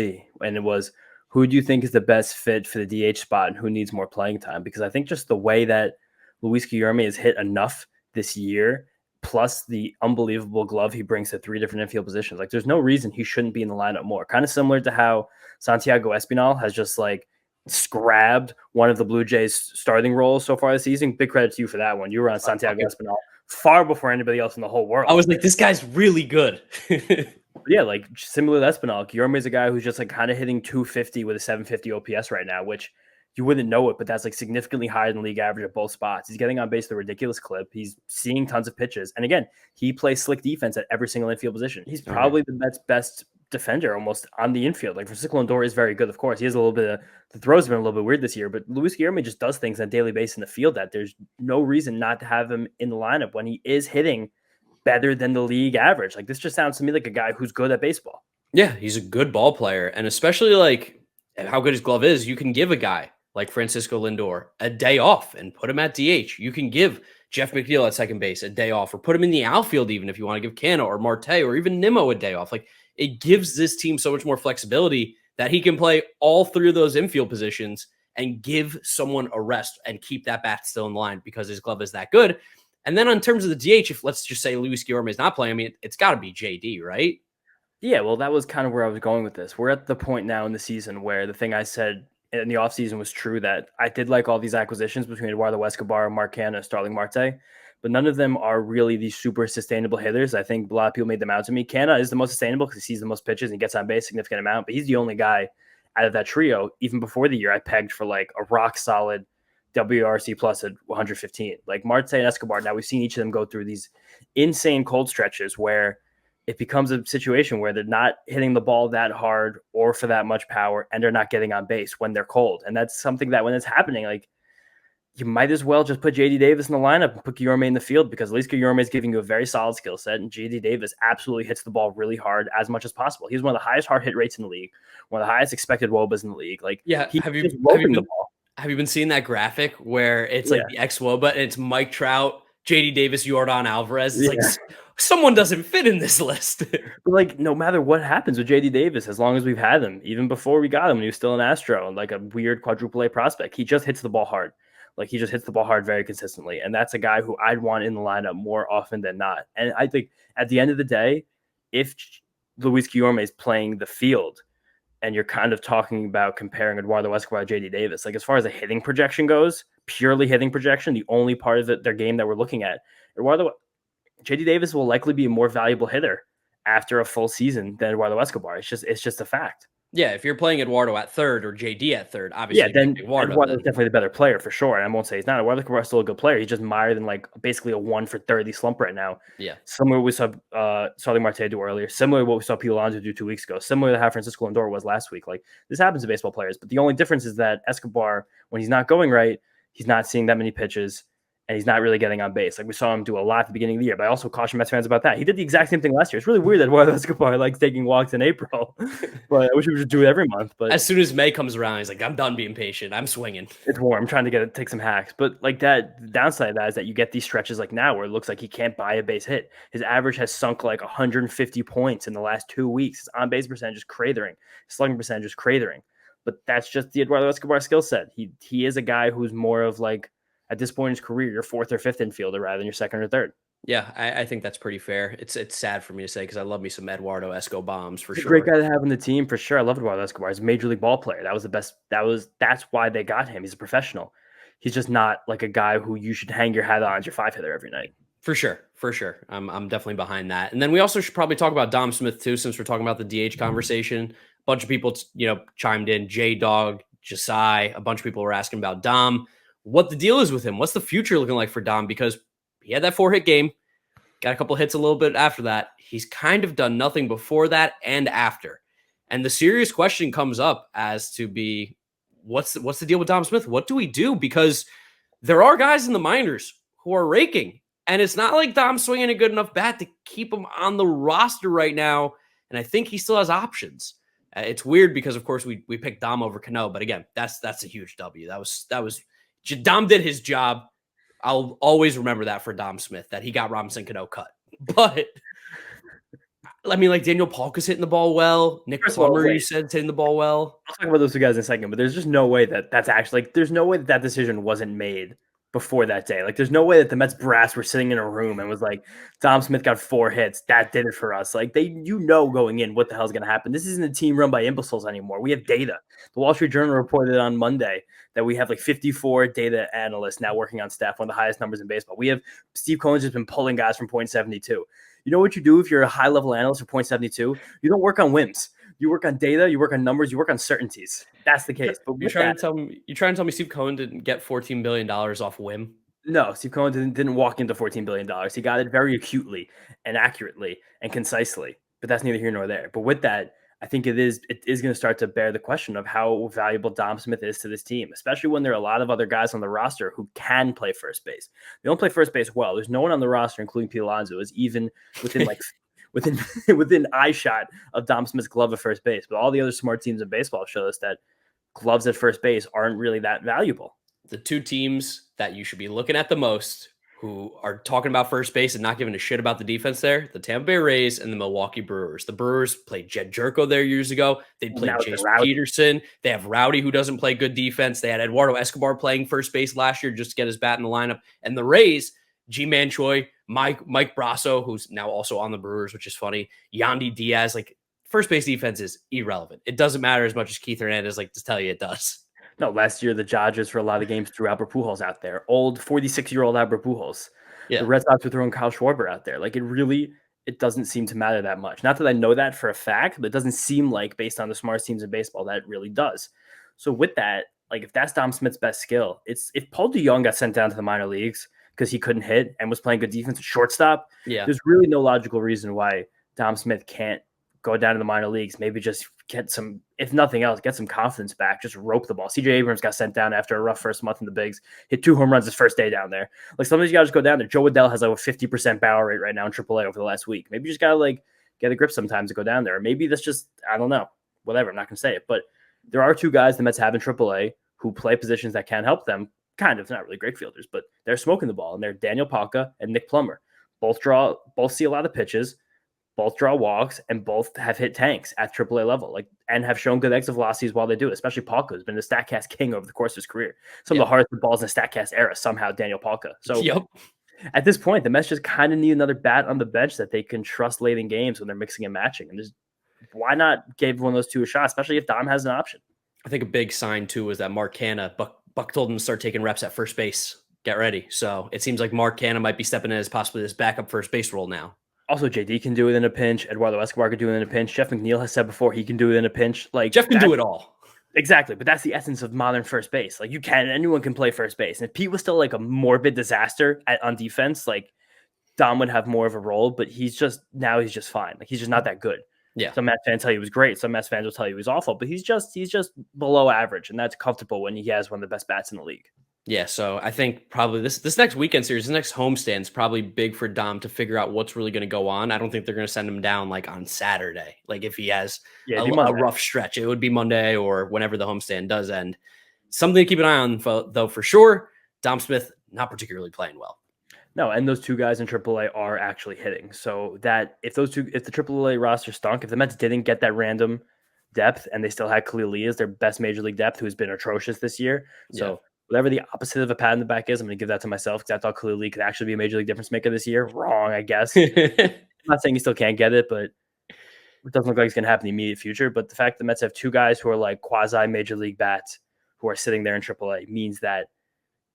and it was, who do you think is the best fit for the DH spot and who needs more playing time? Because I think just the way that Luis Guillorme has hit enough this year, plus the unbelievable glove he brings to 3 different infield positions. Like, there's no reason he shouldn't be in the lineup more. Kind of similar to how Santiago Espinal has just like scrabbed one of the Blue Jays starting roles so far this season. Big credit to you for that one. You were on Santiago Espinal far before anybody else in the whole world. I was like, this guy's really good. Yeah, like similar to Espinal, Guillorme is a guy who's just like kind of hitting 250 with a 750 OPS right now, which you wouldn't know it, but that's like significantly higher than league average at both spots. He's getting on base at a ridiculous clip. He's seeing tons of pitches. And again, he plays slick defense at every single infield position. He's probably the Mets' best defender almost on the infield. Like, Francisco Lendore is very good, of course. He has a little bit of the throws have been a little bit weird this year, but Luis Guillorme just does things on a daily basis in the field that there's no reason not to have him in the lineup when he is hitting better than the league average. Like, this just sounds to me like a guy who's good at baseball. Yeah, he's a good ball player. And especially like how good his glove is, you can give a guy like Francisco Lindor a day off and put him at DH. You can give Jeff McNeil at second base a day off or put him in the outfield even if you want to give Canha or Marte or even Nimmo a day off. Like, it gives this team so much more flexibility that he can play all 3 of those infield positions and give someone a rest and keep that bat still in line because his glove is that good. And then in terms of the DH, if let's just say Luis Guillorme is not playing, I mean, it's got to be JD, right? Yeah, well, that was kind of where I was going with this. We're at the point now in the season where the thing I said in the offseason was true, that I did like all these acquisitions between Eduardo Escobar, Mark Canha, and Starling Marte, but none of them are really these super sustainable hitters. I think a lot of people made them out to me. Canha is the most sustainable because he sees the most pitches and he gets on base a significant amount, but he's the only guy out of that trio, even before the year, I pegged for like a rock solid WRC plus at 115. Like Marte and Escobar, now we've seen each of them go through these insane cold stretches where it becomes a situation where they're not hitting the ball that hard or for that much power, and they're not getting on base when they're cold. And that's something that when it's happening, like, you might as well just put JD Davis in the lineup and put Guillorme in the field, because at least Guillorme is giving you a very solid skill set, and JD Davis absolutely hits the ball really hard as much as possible. He's one of the highest hard hit rates in the league, one of the highest expected WOBAs in the league. Like, Yeah, he's just roping the ball. Have you been seeing that graphic where it's like the ex-WOBA and it's Mike Trout, JD Davis, Yordan Alvarez? It's like someone doesn't fit in this list. But like, no matter what happens with JD Davis, as long as we've had him, even before we got him, he was still an Astro and like a weird quadruple A prospect. He just hits the ball hard. Like, he just hits the ball hard very consistently. And that's a guy who I'd want in the lineup more often than not. And I think at the end of the day, if Luis Guillorme is playing the field, and you're kind of talking about comparing Eduardo Escobar to JD Davis, like, as far as the hitting projection goes, purely hitting projection, the only part of their game that we're looking at, JD Davis will likely be a more valuable hitter after a full season than Eduardo Escobar. It's just a fact. Yeah, if you're playing Eduardo at third or JD at third, obviously, then Eduardo's definitely the better player for sure. And I won't say he's not. Eduardo Escobar is still a good player. He's just mired in like basically a 1 for 30 slump right now. Yeah, similar to what we saw Starling Marte do earlier. Similar to what we saw Pete Alonso do 2 weeks ago. Similar to how Francisco Lendore was last week. Like, this happens to baseball players, but the only difference is that Escobar, when he's not going right, he's not seeing that many pitches, and he's not really getting on base. Like, we saw him do a lot at the beginning of the year, but I also caution Mets fans about that. He did the exact same thing last year. It's really weird that Eduardo Escobar likes taking walks in April, but I wish we would just do it every month. But as soon as May comes around, he's like, I'm done being patient. I'm swinging. It's warm. I'm trying to take some hacks. But like, that, the downside of that is that you get these stretches like now where it looks like he can't buy a base hit. His average has sunk like 150 points in the last 2 weeks. His on-base percentage is cratering. His slugging percentage is cratering. But that's just the Eduardo Escobar skill set. He is a guy who's more of like, at this point in his career, your fourth or fifth infielder rather than your second or third. Yeah, I think that's pretty fair. It's sad for me to say because I love me some Eduardo Esco bombs for sure. Great guy to have on the team for sure. I love Eduardo Escobar. He's a major league ball player. That was the best. That's why they got him. He's a professional. He's just not like a guy who you should hang your hat on as your 5-hitter every night. For sure. I'm definitely behind that. And then we also should probably talk about Dom Smith too, since we're talking about the DH conversation. A bunch of people, chimed in. J-Dog, Jasai, a bunch of people were asking about Dom. What the deal is with him. What's the future looking like for Dom? Because he had that 4-hit game, got a couple hits a little bit after that. He's kind of done nothing before that and after. And the serious question comes up as to be, what's the deal with Dom Smith? What do we do? Because there are guys in the minors who are raking, and it's not like Dom's swinging a good enough bat to keep him on the roster right now. And I think he still has options. It's weird because, of course, we picked Dom over Cano, but again, that's a huge W. That was Dom did his job. I'll always remember that for Dom Smith, that he got Robinson Cano cut. But I mean, like, Daniel Palka's hitting the ball well. Nick Plummer, you said, hitting the ball well. I'll talk about those two guys in a second, but there's just no way that's actually, like, there's no way that decision wasn't made before that day. Like, there's no way that the Mets brass were sitting in a room and was like, Dom Smith got 4 hits. That did it for us. Like, going in what the hell's going to happen. This isn't a team run by imbeciles anymore. We have data. The Wall Street Journal reported on Monday that we have like 54 data analysts now working on staff, one of the highest numbers in baseball. We have Steve Cohen's just been pulling guys from .72. You know what you do if you're a high-level analyst for .72? You don't work on whims. You work on data, you work on numbers, you work on certainties. That's the case. But you're trying to tell me Steve Cohen didn't get $14 billion off whim? No, Steve Cohen didn't walk into $14 billion. He got it very acutely and accurately and concisely. But that's neither here nor there. But with that, I think it is going to start to bear the question of how valuable Dom Smith is to this team, especially when there are a lot of other guys on the roster who can play first base. They don't play first base well. There's no one on the roster, including Pete Alonso, is even within like within eye shot of Dom Smith's glove at first base. But all the other smart teams in baseball show us that gloves at first base aren't really that valuable. The two teams that you should be looking at the most, who are talking about first base and not giving a shit about the defense there, the Tampa Bay Rays and the Milwaukee Brewers. The Brewers played Jed Jerko there years ago. They played Jason Peterson. They have Rowdy, who doesn't play good defense. They had Eduardo Escobar playing first base last year just to get his bat in the lineup. And the Rays, G-Man Choi, Mike Brasso, who's now also on the Brewers, which is funny, Yandy Diaz. Like, first base defense is irrelevant. It doesn't matter as much as Keith Hernandez like to tell you it does. No, last year the Dodgers for a lot of games threw Albert Pujols out there. Old 46-year-old Albert Pujols. Yeah. The Red Sox were throwing Kyle Schwarber out there. Like, it doesn't seem to matter that much. Not that I know that for a fact, but it doesn't seem like, based on the smartest teams in baseball, that it really does. So with that, like, if that's Dom Smith's best skill, if Paul DeJong got sent down to the minor leagues because he couldn't hit and was playing good defense at shortstop, there's really no logical reason why Dom Smith can't go down to the minor leagues, maybe just get some, if nothing else, get some confidence back, just rope the ball. CJ Abrams got sent down after a rough first month in the bigs, hit 2 home runs his first day down there. Like, sometimes you got to just go down there. Joe Adell has like a 50% barrel rate right now in AAA over the last week. Maybe you just got to like get a grip sometimes to go down there. Or maybe that's just, I don't know, whatever. I'm not going to say it, but there are 2 guys the Mets have in AAA who play positions that can help them. Kind of, not really great fielders, but they're smoking the ball, and they're Daniel Palka and Nick Plummer. Both see a lot of pitches, both draw walks, and both have hit tanks at AAA level, like, and have shown good exit velocities while they do it. Especially Palka has been the StatCast king over the course of his career. Some of the hardest balls in the StatCast era, somehow Daniel Palka. So at this point, the Mets just kind of need another bat on the bench that they can trust late in games when they're mixing and matching. And just why not give one of those 2 a shot, especially if Dom has an option? I think a big sign too was that Mark Canha, Buck told him to start taking reps at first base. Get ready. So it seems like Mark Canha might be stepping in as possibly this backup first base role now. Also, JD can do it in a pinch. Eduardo Escobar can do it in a pinch. Jeff McNeil has said before he can do it in a pinch. Like, Jeff can do it all. Exactly. But that's the essence of modern first base. Like, anyone can play first base. And if Pete was still like a morbid disaster on defense, like, Dom would have more of a role, but he's just fine. Like, he's just not that good. Yeah. Some Mets fans tell you he was great. Some Mets fans will tell you he was awful, but he's just below average. And that's comfortable when he has one of the best bats in the league. Yeah, so I think probably this next weekend series, this next homestand is probably big for Dom to figure out what's really going to go on. I don't think they're going to send him down like on Saturday. Like, if he has a rough stretch, it would be Monday or whenever the homestand does end. Something to keep an eye on, though, for sure. Dom Smith, not particularly playing well. No, and those 2 guys in AAA are actually hitting. So that if the AAA roster stunk, if the Mets didn't get that random depth and they still had Khalil Lee as their best major league depth, who's been atrocious this year. So whatever the opposite of a pat in the back is, I'm going to give that to myself because I thought Khalil Lee could actually be a major league difference maker this year. Wrong, I guess. I'm not saying he still can't get it, but it doesn't look like it's going to happen in the immediate future. But the fact that the Mets have 2 guys who are like quasi major league bats who are sitting there in AAA means that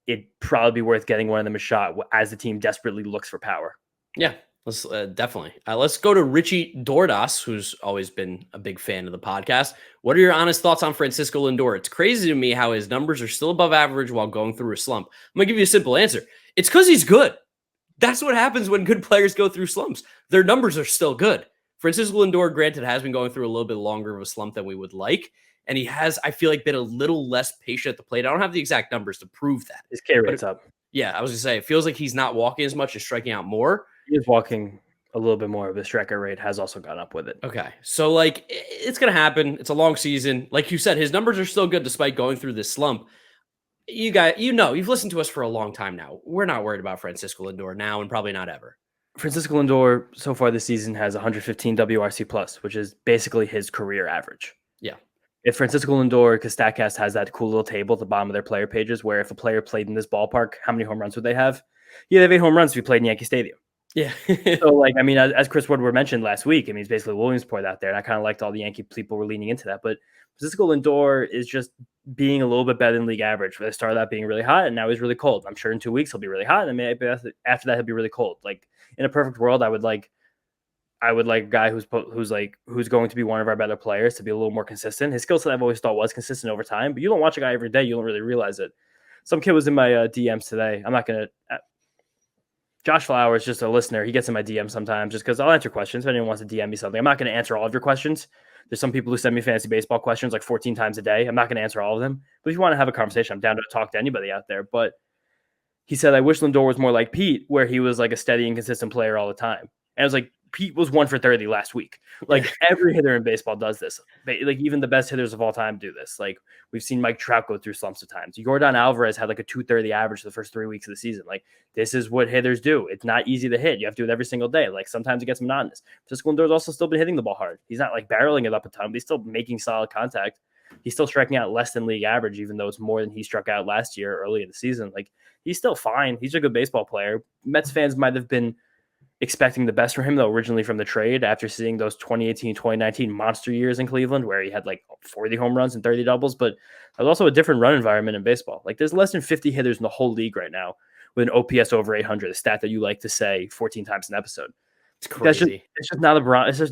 it'd probably be worth getting one of them a shot as the team desperately looks for power. Yeah, let's definitely. Let's go to Richie Dordas, who's always been a big fan of the podcast. What are your honest thoughts on Francisco Lindor? It's crazy to me how his numbers are still above average while going through a slump. I'm going to give you a simple answer. It's because he's good. That's what happens when good players go through slumps. Their numbers are still good. Francisco Lindor, granted, has been going through a little bit longer of a slump than we would like. And he has, I feel like, been a little less patient at the plate. I don't have the exact numbers to prove that. His K rate's up. Yeah, I was going to say, it feels like he's not walking as much and striking out more. He is walking a little bit more, but his strikeout rate has also gone up with it. Okay, so like, it's going to happen. It's a long season. Like you said, his numbers are still good despite going through this slump. You guys, you've listened to us for a long time now. We're not worried about Francisco Lindor now and probably not ever. Francisco Lindor so far this season has 115 WRC plus, which is basically his career average. Yeah. If Francisco Lindor, because StatCast has that cool little table at the bottom of their player pages where if a player played in this ballpark, how many home runs would they have? Yeah, they have 8 home runs if he played in Yankee Stadium. Yeah. So, like, I mean, as Chris Woodward mentioned last week, I mean, it's basically Williamsport out there, and I kind of liked all the Yankee people were leaning into that. But Francisco Lindor is just being a little bit better than league average. They started out being really hot, and now he's really cold. I'm sure in 2 weeks he'll be really hot, and maybe after that he'll be really cold. Like, in a perfect world, I would like a guy who's going to be one of our better players to be a little more consistent. His skill set I've always thought was consistent over time, but you don't watch a guy every day, you don't really realize it. Some kid was in my DMs today. I'm not going to Josh Flowers, just a listener. He gets in my DM sometimes just because I'll answer questions. If anyone wants to DM me something, I'm not going to answer all of your questions. There's some people who send me fantasy baseball questions like 14 times a day. I'm not going to answer all of them. But if you want to have a conversation, I'm down to talk to anybody out there. But he said, I wish Lindor was more like Pete, where he was like a steady and consistent player all the time. And I was like, Pete was 1 for 30 last week. Like every hitter in baseball does this. Like even the best hitters of all time do this. Like we've seen Mike Trout go through slumps at times. Yordan Alvarez had like a 230 average the first 3 weeks of the season. Like this is what hitters do. It's not easy to hit. You have to do it every single day. Like sometimes it gets monotonous. Francisco Lindor's also still been hitting the ball hard. He's not like barreling it up a ton, but he's still making solid contact. He's still striking out less than league average, even though it's more than he struck out last year early in the season. Like he's still fine. He's a good baseball player. Mets fans might have been expecting the best from him, though, originally from the trade after seeing those 2018, 2019 monster years in Cleveland where he had like 40 home runs and 30 doubles. But there's also a different run environment in baseball. Like there's less than 50 hitters in the whole league right now with an OPS over 800, a stat that you like to say 14 times an episode. It's crazy. It's just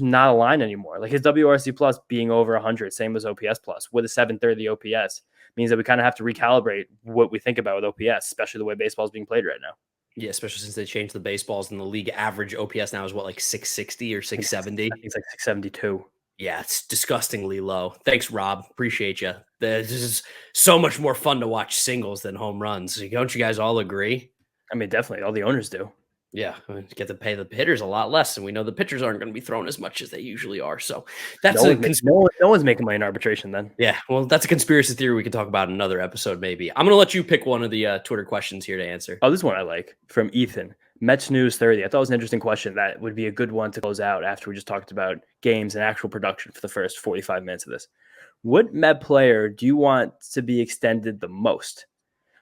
not a line anymore. Like his WRC plus being over 100, same as OPS plus with a 730 OPS means that we kind of have to recalibrate what we think about with OPS, especially the way baseball is being played right now. Yeah, especially since they changed the baseballs and the league average OPS now is what, like 660 or I think 670? it's like 672. Yeah, it's disgustingly low. Thanks, Rob. Appreciate you. This is so much more fun to watch singles than home runs. Don't you guys all agree? I mean, definitely all the owners do. Yeah, get to pay the hitters a lot less, and we know the pitchers aren't going to be thrown as much as they usually are. So that's No one's making money in arbitration then. yeah. Well, that's a conspiracy theory we can talk about in another episode. Maybe I'm going to let you pick one of the Twitter questions here to answer. Oh, this one I like from Ethan. Mets News 30. I thought it was an interesting question. That would be a good one to close out after we just talked about games and actual production for the first 45 minutes of this. What Met player do you want to be extended the most?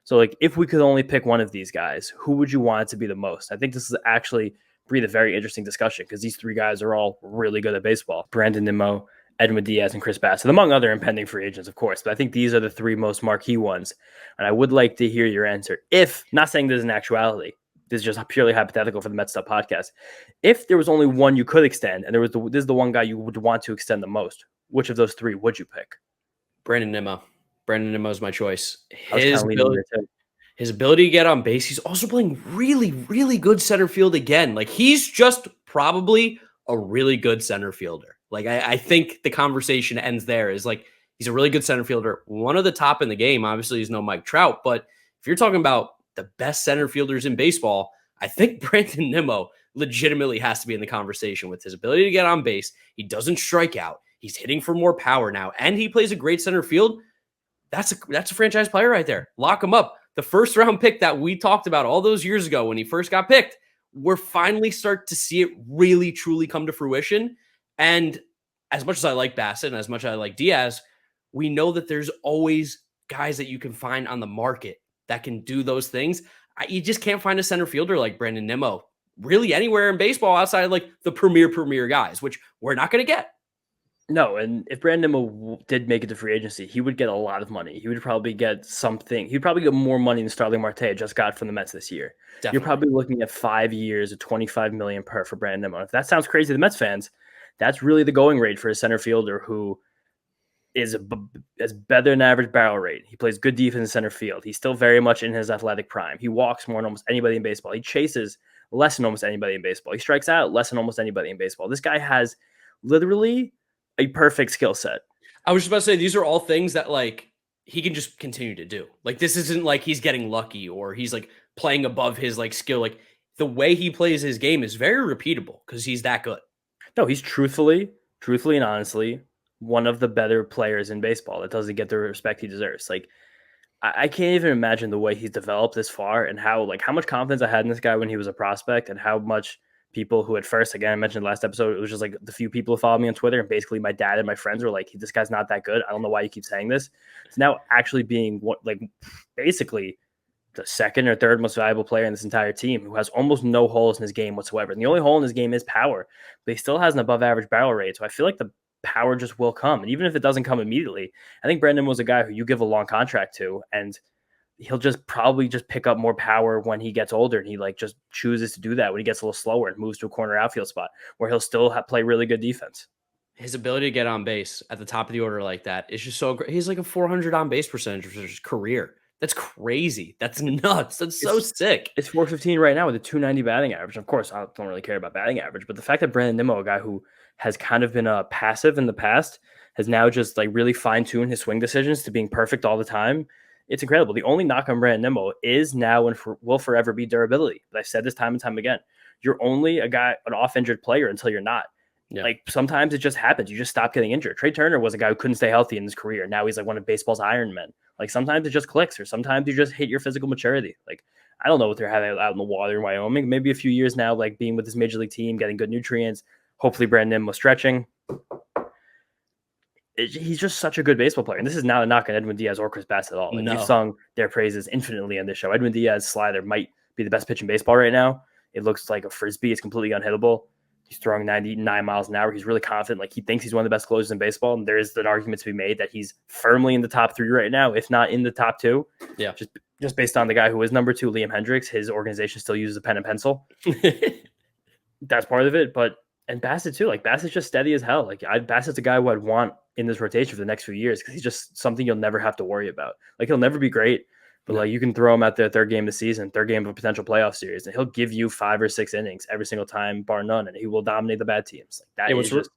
So, like, if we could only pick one of these guys, who would you want it to be the most? I think this is actually breathe a very interesting discussion because these three guys are all really good at baseball. Brandon Nimmo, Edwin Diaz, and Chris Bassett, among other impending free agents, of course. But I think these are the three most marquee ones. And I would like to hear your answer. If, not saying this is an actuality, this is just purely hypothetical for the Mets'd podcast. If there was only one you could extend, and this is the one guy you would want to extend the most, which of those three would you pick? Brandon Nimmo. Brandon Nimmo is my choice. His ability to get on base. He's also playing really, really good center field again. Like, he's just probably a really good center fielder. Like, I think the conversation ends there is like, he's a really good center fielder. One of the top in the game. Obviously, he's no Mike Trout. But if you're talking about the best center fielders in baseball, I think Brandon Nimmo legitimately has to be in the conversation with his ability to get on base. He doesn't strike out. He's hitting for more power now. And he plays a great center field. That's a franchise player right there. Lock him up. The first round pick that we talked about all those years ago when he first got picked, we're finally start to see it really, truly come to fruition. And as much as I like Bassett and as much as I like Diaz, we know that there's always guys that you can find on the market that can do those things. You just can't find a center fielder like Brandon Nimmo really anywhere in baseball outside of like the premier guys, which we're not going to get. No, and if Brandon Nimmo did make it to free agency, he would get a lot of money. He would probably get something. He'd probably get more money than Starling Marte just got from the Mets this year. Definitely. You're probably looking at 5 years at $25 million per for Brandon Nimmo. If that sounds crazy to the Mets fans, that's really the going rate for a center fielder who is better than average barrel rate. He plays good defense in center field. He's still very much in his athletic prime. He walks more than almost anybody in baseball. He chases less than almost anybody in baseball. He strikes out less than almost anybody in baseball. This guy has literally a perfect skill set. I was just about to say, these are all things that like he can just continue to do. Like, this isn't like he's getting lucky or he's like playing above his like skill. Like, the way he plays his game is very repeatable because he's that good. No, he's truthfully and honestly one of the better players in baseball that doesn't get the respect he deserves. Like, I can't even imagine the way he's developed this far and how much confidence I had in this guy when he was a prospect and how much people who at first, again, I mentioned last episode, it was just like the few people who followed me on Twitter and basically my dad and my friends were like, this guy's not that good. I don't know why you keep saying this. It's now actually being basically the second or third most valuable player in this entire team who has almost no holes in his game whatsoever. And the only hole in his game is power, but he still has an above average barrel rate. So I feel like the power just will come. And even if it doesn't come immediately, I think Brandon was a guy who you give a long contract to and he'll just probably just pick up more power when he gets older. And he like just chooses to do that when he gets a little slower and moves to a corner outfield spot where he'll still play really good defense. His ability to get on base at the top of the order like that is just so great. He's like a 400 on base percentage for his career. That's crazy. That's nuts. That's so sick. It's 415 right now with a 290 batting average. Of course, I don't really care about batting average, but the fact that Brandon Nimmo, a guy who has kind of been passive in the past, has now just like really fine-tuned his swing decisions to being perfect all the time. It's incredible. The only knock on Brandon Nimmo is now and will forever be durability. But I've said this time and time again. You're only an off-injured player until you're not. Yeah. Like sometimes it just happens. You just stop getting injured. Trey Turner was a guy who couldn't stay healthy in his career. Now he's like one of baseball's Iron Men. Like sometimes it just clicks or sometimes you just hit your physical maturity. Like I don't know what they're having out in the water in Wyoming. Maybe a few years now, like being with this major league team, getting good nutrients. Hopefully Brandon Nimmo stretching. He's just such a good baseball player. And this is not a knock on Edwin Diaz or Chris Bassett at all. Like, You've sung their praises infinitely on this show. Edwin Diaz's slider might be the best pitch in baseball right now. It looks like a frisbee. It's completely unhittable. He's throwing 99 miles an hour. He's really confident. Like he thinks he's one of the best closers in baseball. And there is an argument to be made that he's firmly in the top 3 right now, if not in the top 2. Yeah. Just based on the guy who is number 2, Liam Hendricks. His organization still uses a pen and pencil. That's part of it. And Bassett too. Like Bassett's just steady as hell. Like Bassett's a guy who I'd want in this rotation for the next few years because he's just something you'll never have to worry about. Like he'll never be great, But like you can throw him at the third game of the season, third game of a potential playoff series, and he'll give you 5 or 6 innings every single time, bar none, and he will dominate the bad teams. Like that is just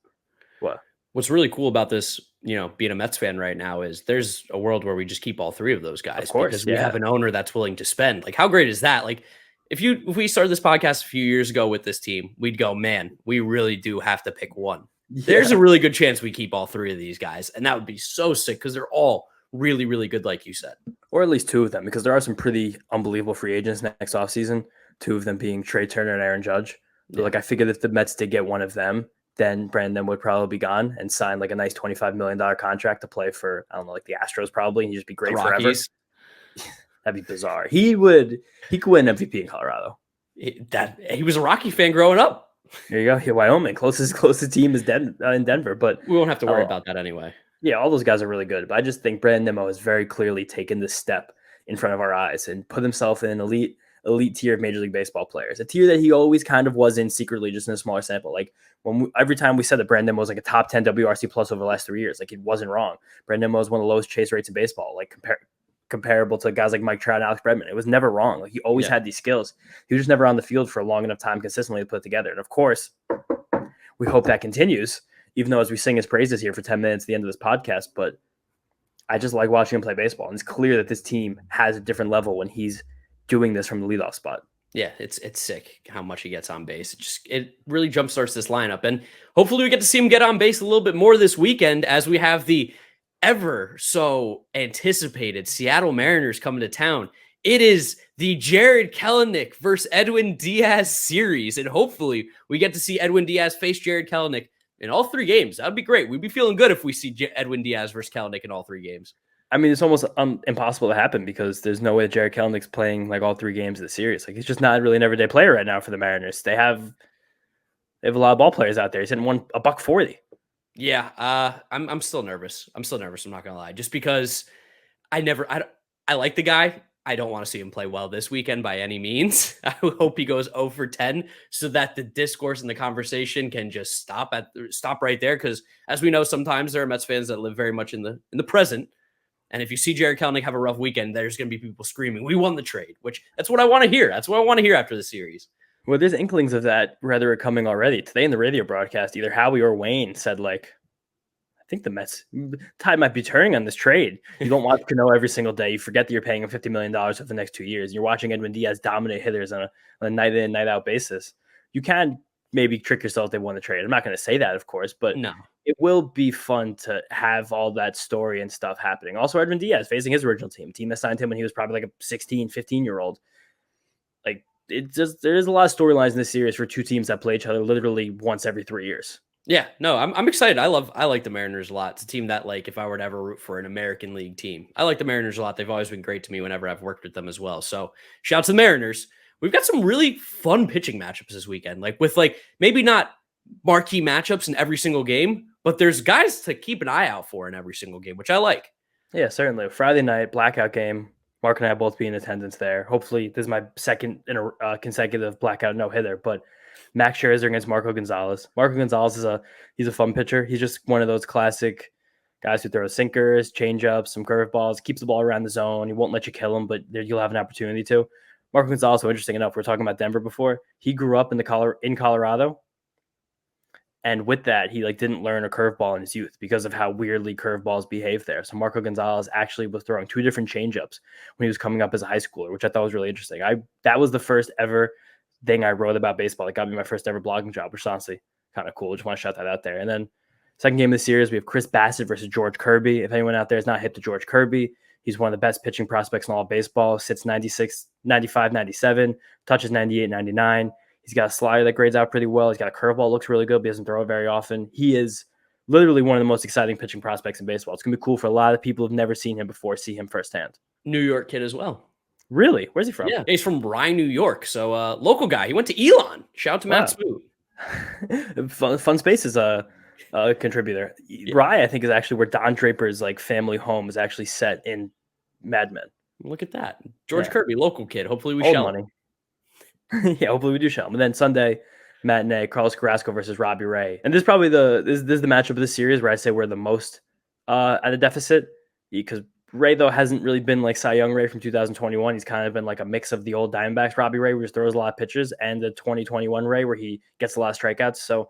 what. What's really cool about this, being a Mets fan right now is there's a world where we just keep all 3 of those guys of course, because we have an owner that's willing to spend. Like, how great is that? Like, if we started this podcast a few years ago with this team, we'd go, man, we really do have to pick one. Yeah. There's a really good chance we keep all 3 of these guys, and that would be so sick because they're all really, really good, like you said. Or at least 2 of them, because there are some pretty unbelievable free agents next offseason, 2 of them being Trey Turner and Aaron Judge. So, like, I figured if the Mets did get one of them, then Brandon would probably be gone and sign like a nice $25 million contract to play for, I don't know, like the Astros probably, and he'd just be great forever. That'd be bizarre. He could win MVP in Colorado. He was a Rocky fan growing up. There you go. Yeah, Wyoming, closest team is in Denver, but we won't have to worry about that anyway. Yeah, all those guys are really good, but I just think Brandon Nimmo has very clearly taken this step in front of our eyes and put himself in an elite tier of Major League Baseball players, a tier that he always kind of was in secretly, just in a smaller sample. Like every time we said that Brandon Nimmo was like a top 10 WRC plus over the last 3 years, like it wasn't wrong. Brandon Nimmo was one of the lowest chase rates in baseball, like comparable to guys like Mike Trout and Alex Bregman. It was never wrong. Like he always had these skills. He was just never on the field for a long enough time consistently to put it together. And of course, we hope that continues, even though as we sing his praises here for 10 minutes at the end of this podcast. But I just like watching him play baseball. And it's clear that this team has a different level when he's doing this from the leadoff spot. Yeah, it's sick how much he gets on base. It really jumpstarts this lineup. And hopefully we get to see him get on base a little bit more this weekend as we have the ever so anticipated Seattle Mariners coming to town. It is the Jared Kelenic versus Edwin Diaz series. And hopefully we get to see Edwin Diaz face Jared Kelenic in all 3 games. That'd be great. We'd be feeling good if we see Edwin Diaz versus Kelenic in all 3 games. I mean, it's almost impossible to happen because there's no way that Jared Kelenic's playing like all 3 games of the series. Like he's just not really an everyday player right now for the Mariners. They have a lot of ball players out there. He's hitting $140. Yeah, I'm still nervous. I'm not gonna lie, just because I like the guy. I don't want to see him play well this weekend by any means. I hope he goes 0 for 10 so that the discourse and the conversation can just stop right there. Because as we know, sometimes there are Mets fans that live very much in the present. And if you see Jared Kelenic have a rough weekend, there's going to be people screaming, "We won the trade," which that's what I want to hear. That's what I want to hear after the series. Well, there's inklings of that rhetoric coming already. Today in the radio broadcast, either Howie or Wayne said, like, I think the Mets tide might be turning on this trade. You don't watch Cano every single day. You forget that you're paying him $50 million for the next 2 years. You're watching Edwin Diaz dominate hitters on a night in, night out basis. You can maybe trick yourself if they won the trade. I'm not going to say that, of course, but no. It will be fun to have all that story and stuff happening. Also, Edwin Diaz facing his original team that signed him when he was probably like a 16, 15-year-old. Like, there is a lot of storylines in this series for 2 teams that play each other literally once every 3 years. Yeah, no, I'm excited. I like the Mariners a lot. It's a team that, like, if I were to ever root for an American League team, I like the Mariners a lot. They've always been great to me whenever I've worked with them as well. So shout out to the Mariners. We've got some really fun pitching matchups this weekend, like with like maybe not marquee matchups in every single game, but there's guys to keep an eye out for in every single game, which I like. Yeah, certainly. Friday night, blackout game. Mark and I will both be in attendance there. Hopefully, this is my second in a consecutive blackout no-hitter, but Max Scherzer against Marco Gonzalez. Marco Gonzalez he's a fun pitcher. He's just one of those classic guys who throws sinkers, changeups, some curveballs, keeps the ball around the zone. He won't let you kill him, but you'll have an opportunity to. Marco Gonzalez, so interesting enough, we were talking about Denver before. He grew up in Colorado. And with that, he didn't learn a curveball in his youth because of how weirdly curveballs behave there. So Marco Gonzalez actually was throwing 2 different changeups when he was coming up as a high schooler, which I thought was really interesting. That was the first ever thing I wrote about baseball. That got me my first ever blogging job, which is honestly kind of cool. Just want to shout that out there. And then second game of the series, we have Chris Bassett versus George Kirby. If anyone out there is not hip to George Kirby, he's one of the best pitching prospects in all of baseball. Sits 96, 95, 97, touches 98, 99. He's got a slider that grades out pretty well. He's got a curveball, looks really good, but he doesn't throw it very often. He is literally one of the most exciting pitching prospects in baseball. It's going to be cool for a lot of people who've never seen him before, see him firsthand. New York kid as well. Really? Where's he from? Yeah, he's from Rye, New York. So local guy. He went to Elon. Shout out to Matt Smoot. Fun Space is a contributor. Yeah. Rye, I think, is actually where Don Draper's family home is actually set in Mad Men. Look at that. George Kirby, local kid. Hopefully we Old shall. Money. Yeah, hopefully we do show him. And then Sunday matinee, Carlos Carrasco versus Robbie Ray. And this is probably this is the matchup of the series where I say we're the most at a deficit because Ray, though, hasn't really been like Cy Young Ray from 2021. He's kind of been like a mix of the old Diamondbacks Robbie Ray, who just throws a lot of pitches, and the 2021 Ray, where he gets a lot of strikeouts. So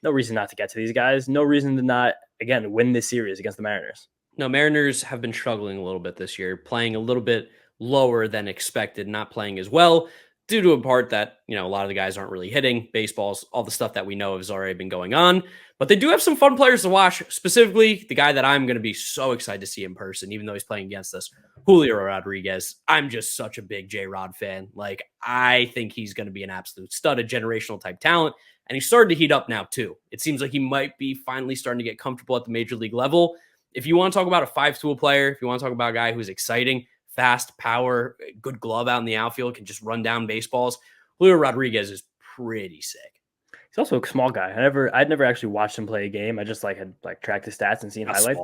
no reason not to get to these guys. No reason to not, again, win this series against the Mariners. No, Mariners have been struggling a little bit this year, playing a little bit lower than expected, not playing as well due to a part that, a lot of the guys aren't really hitting baseballs, all the stuff that we know has already been going on. But they do have some fun players to watch, specifically the guy that I'm going to be so excited to see in person, even though he's playing against us, Julio Rodriguez. I'm just such a big J-Rod fan. Like, I think he's going to be an absolute stud, a generational type talent. And he's starting to heat up now, too. It seems like he might be finally starting to get comfortable at the major league level. If you want to talk about a five-tool player, if you want to talk about a guy who's exciting, fast, power, good glove out in the outfield, can just run down baseballs, Julio Rodriguez is pretty sick. He's also a small guy. I'd never actually watched him play a game. I just had tracked his stats and seen highlights.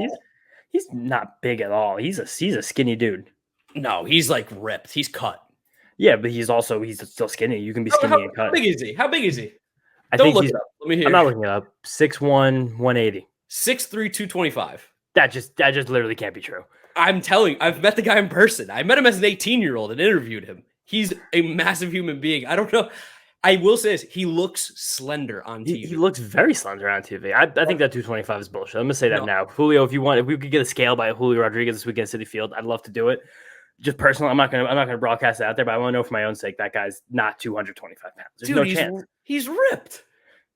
He's not big at all. He's a skinny dude. No, he's ripped. He's cut. Yeah, but he's still skinny. You can be skinny and cut. How big is he? How big is he? Don't look it up. Let me hear. I'm not looking it up. 6'1", 180. 6'3", 225. That just literally can't be true. I'm telling you, I've met the guy in person. I met him as an 18-year-old and interviewed him. He's a massive human being. I don't know. I will say this. He looks slender on TV. He looks very slender on TV. I think that 225 is bullshit. I'm going to say that now. Julio, if we could get a scale by Julio Rodriguez this weekend at Citi Field, I'd love to do it. Just personally, I'm not gonna broadcast it out there, but I want to know for my own sake that guy's not 225 pounds. There's no chance. He's ripped.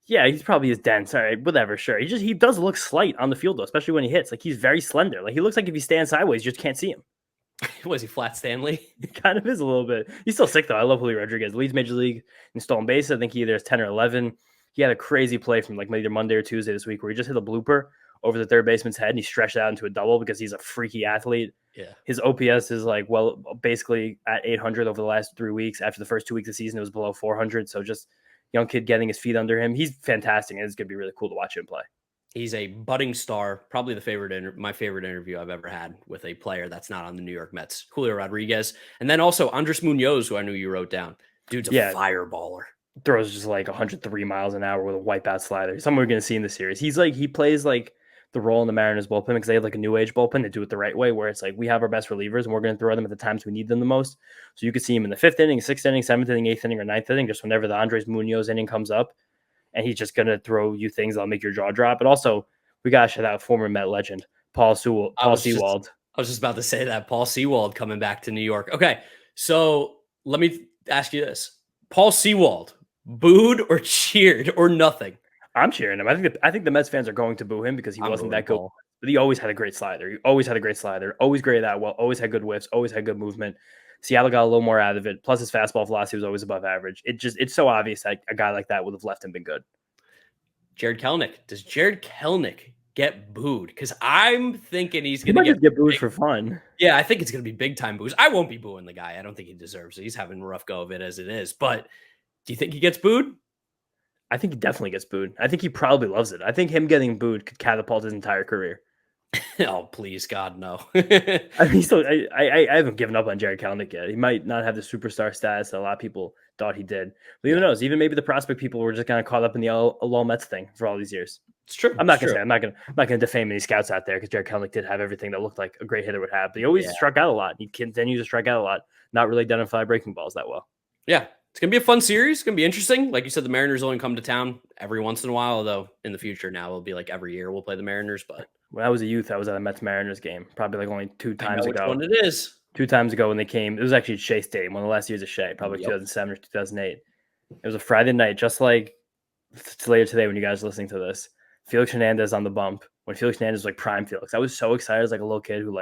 Yeah, he's probably as dense. All right, whatever, sure. He does look slight on the field though, especially when he hits. He's very slender. He looks like if he stands sideways, you just can't see him. Was he Flat Stanley? He kind of is a little bit. He's still sick though. I love Julio Rodriguez. Leads Major League in stolen bases. I think he either has 10 or 11. He had a crazy play from either Monday or Tuesday this week where he just hit a blooper over the third baseman's head and he stretched out into a double because he's a freaky athlete. Yeah. His OPS is basically at 800 over the last 3 weeks. After the first 2 weeks of the season, it was below 400. So just young kid getting his feet under him. He's fantastic, and it's going to be really cool to watch him play. He's a budding star, probably my favorite interview I've ever had with a player that's not on the New York Mets, Julio Rodriguez. And then also Andres Munoz, who I knew you wrote down. Dude's a fireballer. Throws just 103 miles an hour with a wipeout slider. Someone we're going to see in the series. He plays the role in the Mariners bullpen because they have a new age bullpen. They do it the right way where it's we have our best relievers and we're going to throw them at the times we need them the most. So you could see him in the 5th inning, 6th inning, 7th inning, 8th inning, or 9th inning, just whenever the Andres Munoz inning comes up. And he's just going to throw you things that'll make your jaw drop. But also, we got to shout out former Met legend, Paul Seawald. I was just about to say that. Paul Seawald coming back to New York. Okay, so let me ask you this. Paul Seawald, booed or cheered or nothing? I'm cheering him. I think the Mets fans are going to boo him because he wasn't that good. But he always had a great slider. Always great at well. Always had good whiffs. Always had good movement. Seattle got a little more out of it. Plus his fastball velocity was always above average. It's so obvious that a guy like that would have left him been good. Jared Kelenic. Does Jared Kelenic get booed? Because I'm thinking he's going to get booed for fun. Yeah, I think it's going to be big time boos. I won't be booing the guy. I don't think he deserves it. He's having a rough go of it as it is. But do you think he gets booed? I think he definitely gets booed. I think he probably loves it. I think him getting booed could catapult his entire career. Oh, please, God, no. I haven't given up on Jared Kelenic yet. He might not have the superstar status that a lot of people thought he did. But who knows? Even maybe the prospect people were just kind of caught up in the LOL Mets thing for all these years. It's true. I'm not gonna defame any scouts out there because Jared Kelenic did have everything that looked like a great hitter would have. But he always struck out a lot. He continues to strike out a lot. Not really identify breaking balls that well. Yeah. It's going to be a fun series. It's going to be interesting. Like you said, the Mariners only come to town every once in a while, although in the future now it'll be every year we'll play the Mariners. But when I was a youth, I was at a Mets-Mariners game, probably only 2 times ago. Which one it is. 2 times ago when they came. It was actually Shea Stadium, one of the last years of Shea, probably 2007 or 2008. It was a Friday night, just like it's later today when you guys are listening to this. Felix Hernandez on the bump. When Felix Hernandez was prime Felix. I was so excited as a little kid who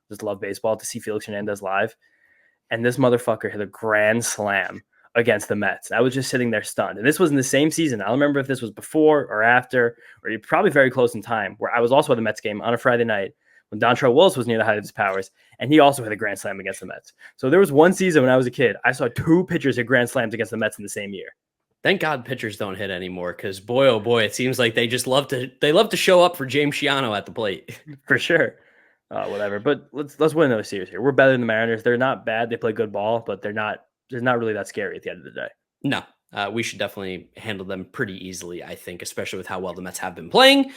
just loved baseball to see Felix Hernandez live. And this motherfucker hit a grand slam against the Mets. I was just sitting there stunned. And this was in the same season. I don't remember if this was before or after, or probably very close in time, where I was also at the Mets game on a Friday night when Dontrelle Willis was near the height of his powers, and he also hit a grand slam against the Mets. So there was one season when I was a kid, I saw 2 pitchers hit grand slams against the Mets in the same year. Thank God pitchers don't hit anymore, because boy, oh boy, it seems like they just love to show up for James Shiano at the plate. For sure. Whatever. But let's win another series here. We're better than the Mariners. They're not bad. They play good ball, but they're not really that scary at the end of the day. No, we should definitely handle them pretty easily, I think, especially with how well the Mets have been playing.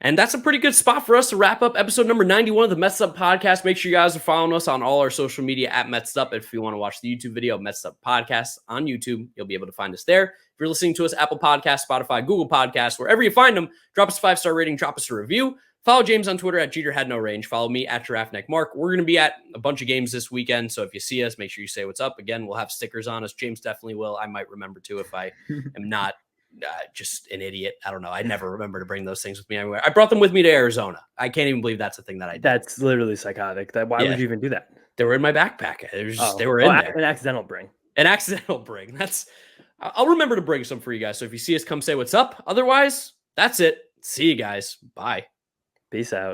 And that's a pretty good spot for us to wrap up episode number 91 of the Mets'd Up podcast. Make sure you guys are following us on all our social media at Mets'd Up. If you want to watch the YouTube video, Mets'd Up podcast on YouTube, you'll be able to find us there. If you're listening to us, Apple Podcasts, Spotify, Google Podcasts, wherever you find them, drop us a 5-star rating, drop us a review. Follow James on Twitter at JeterHadNoRange. Follow me at GiraffeNeckMark. We're going to be at a bunch of games this weekend, so if you see us, make sure you say what's up. Again, we'll have stickers on us. James definitely will. I might remember to if I am not just an idiot. I don't know. I never remember to bring those things with me anywhere. I brought them with me to Arizona. I can't even believe that's a thing that I did. That's literally psychotic. Why would you even do that? They were in my backpack. They were in there. An accidental bring. An accidental bring. I'll remember to bring some for you guys. So if you see us, come say what's up. Otherwise, that's it. See you guys. Bye. Peace out.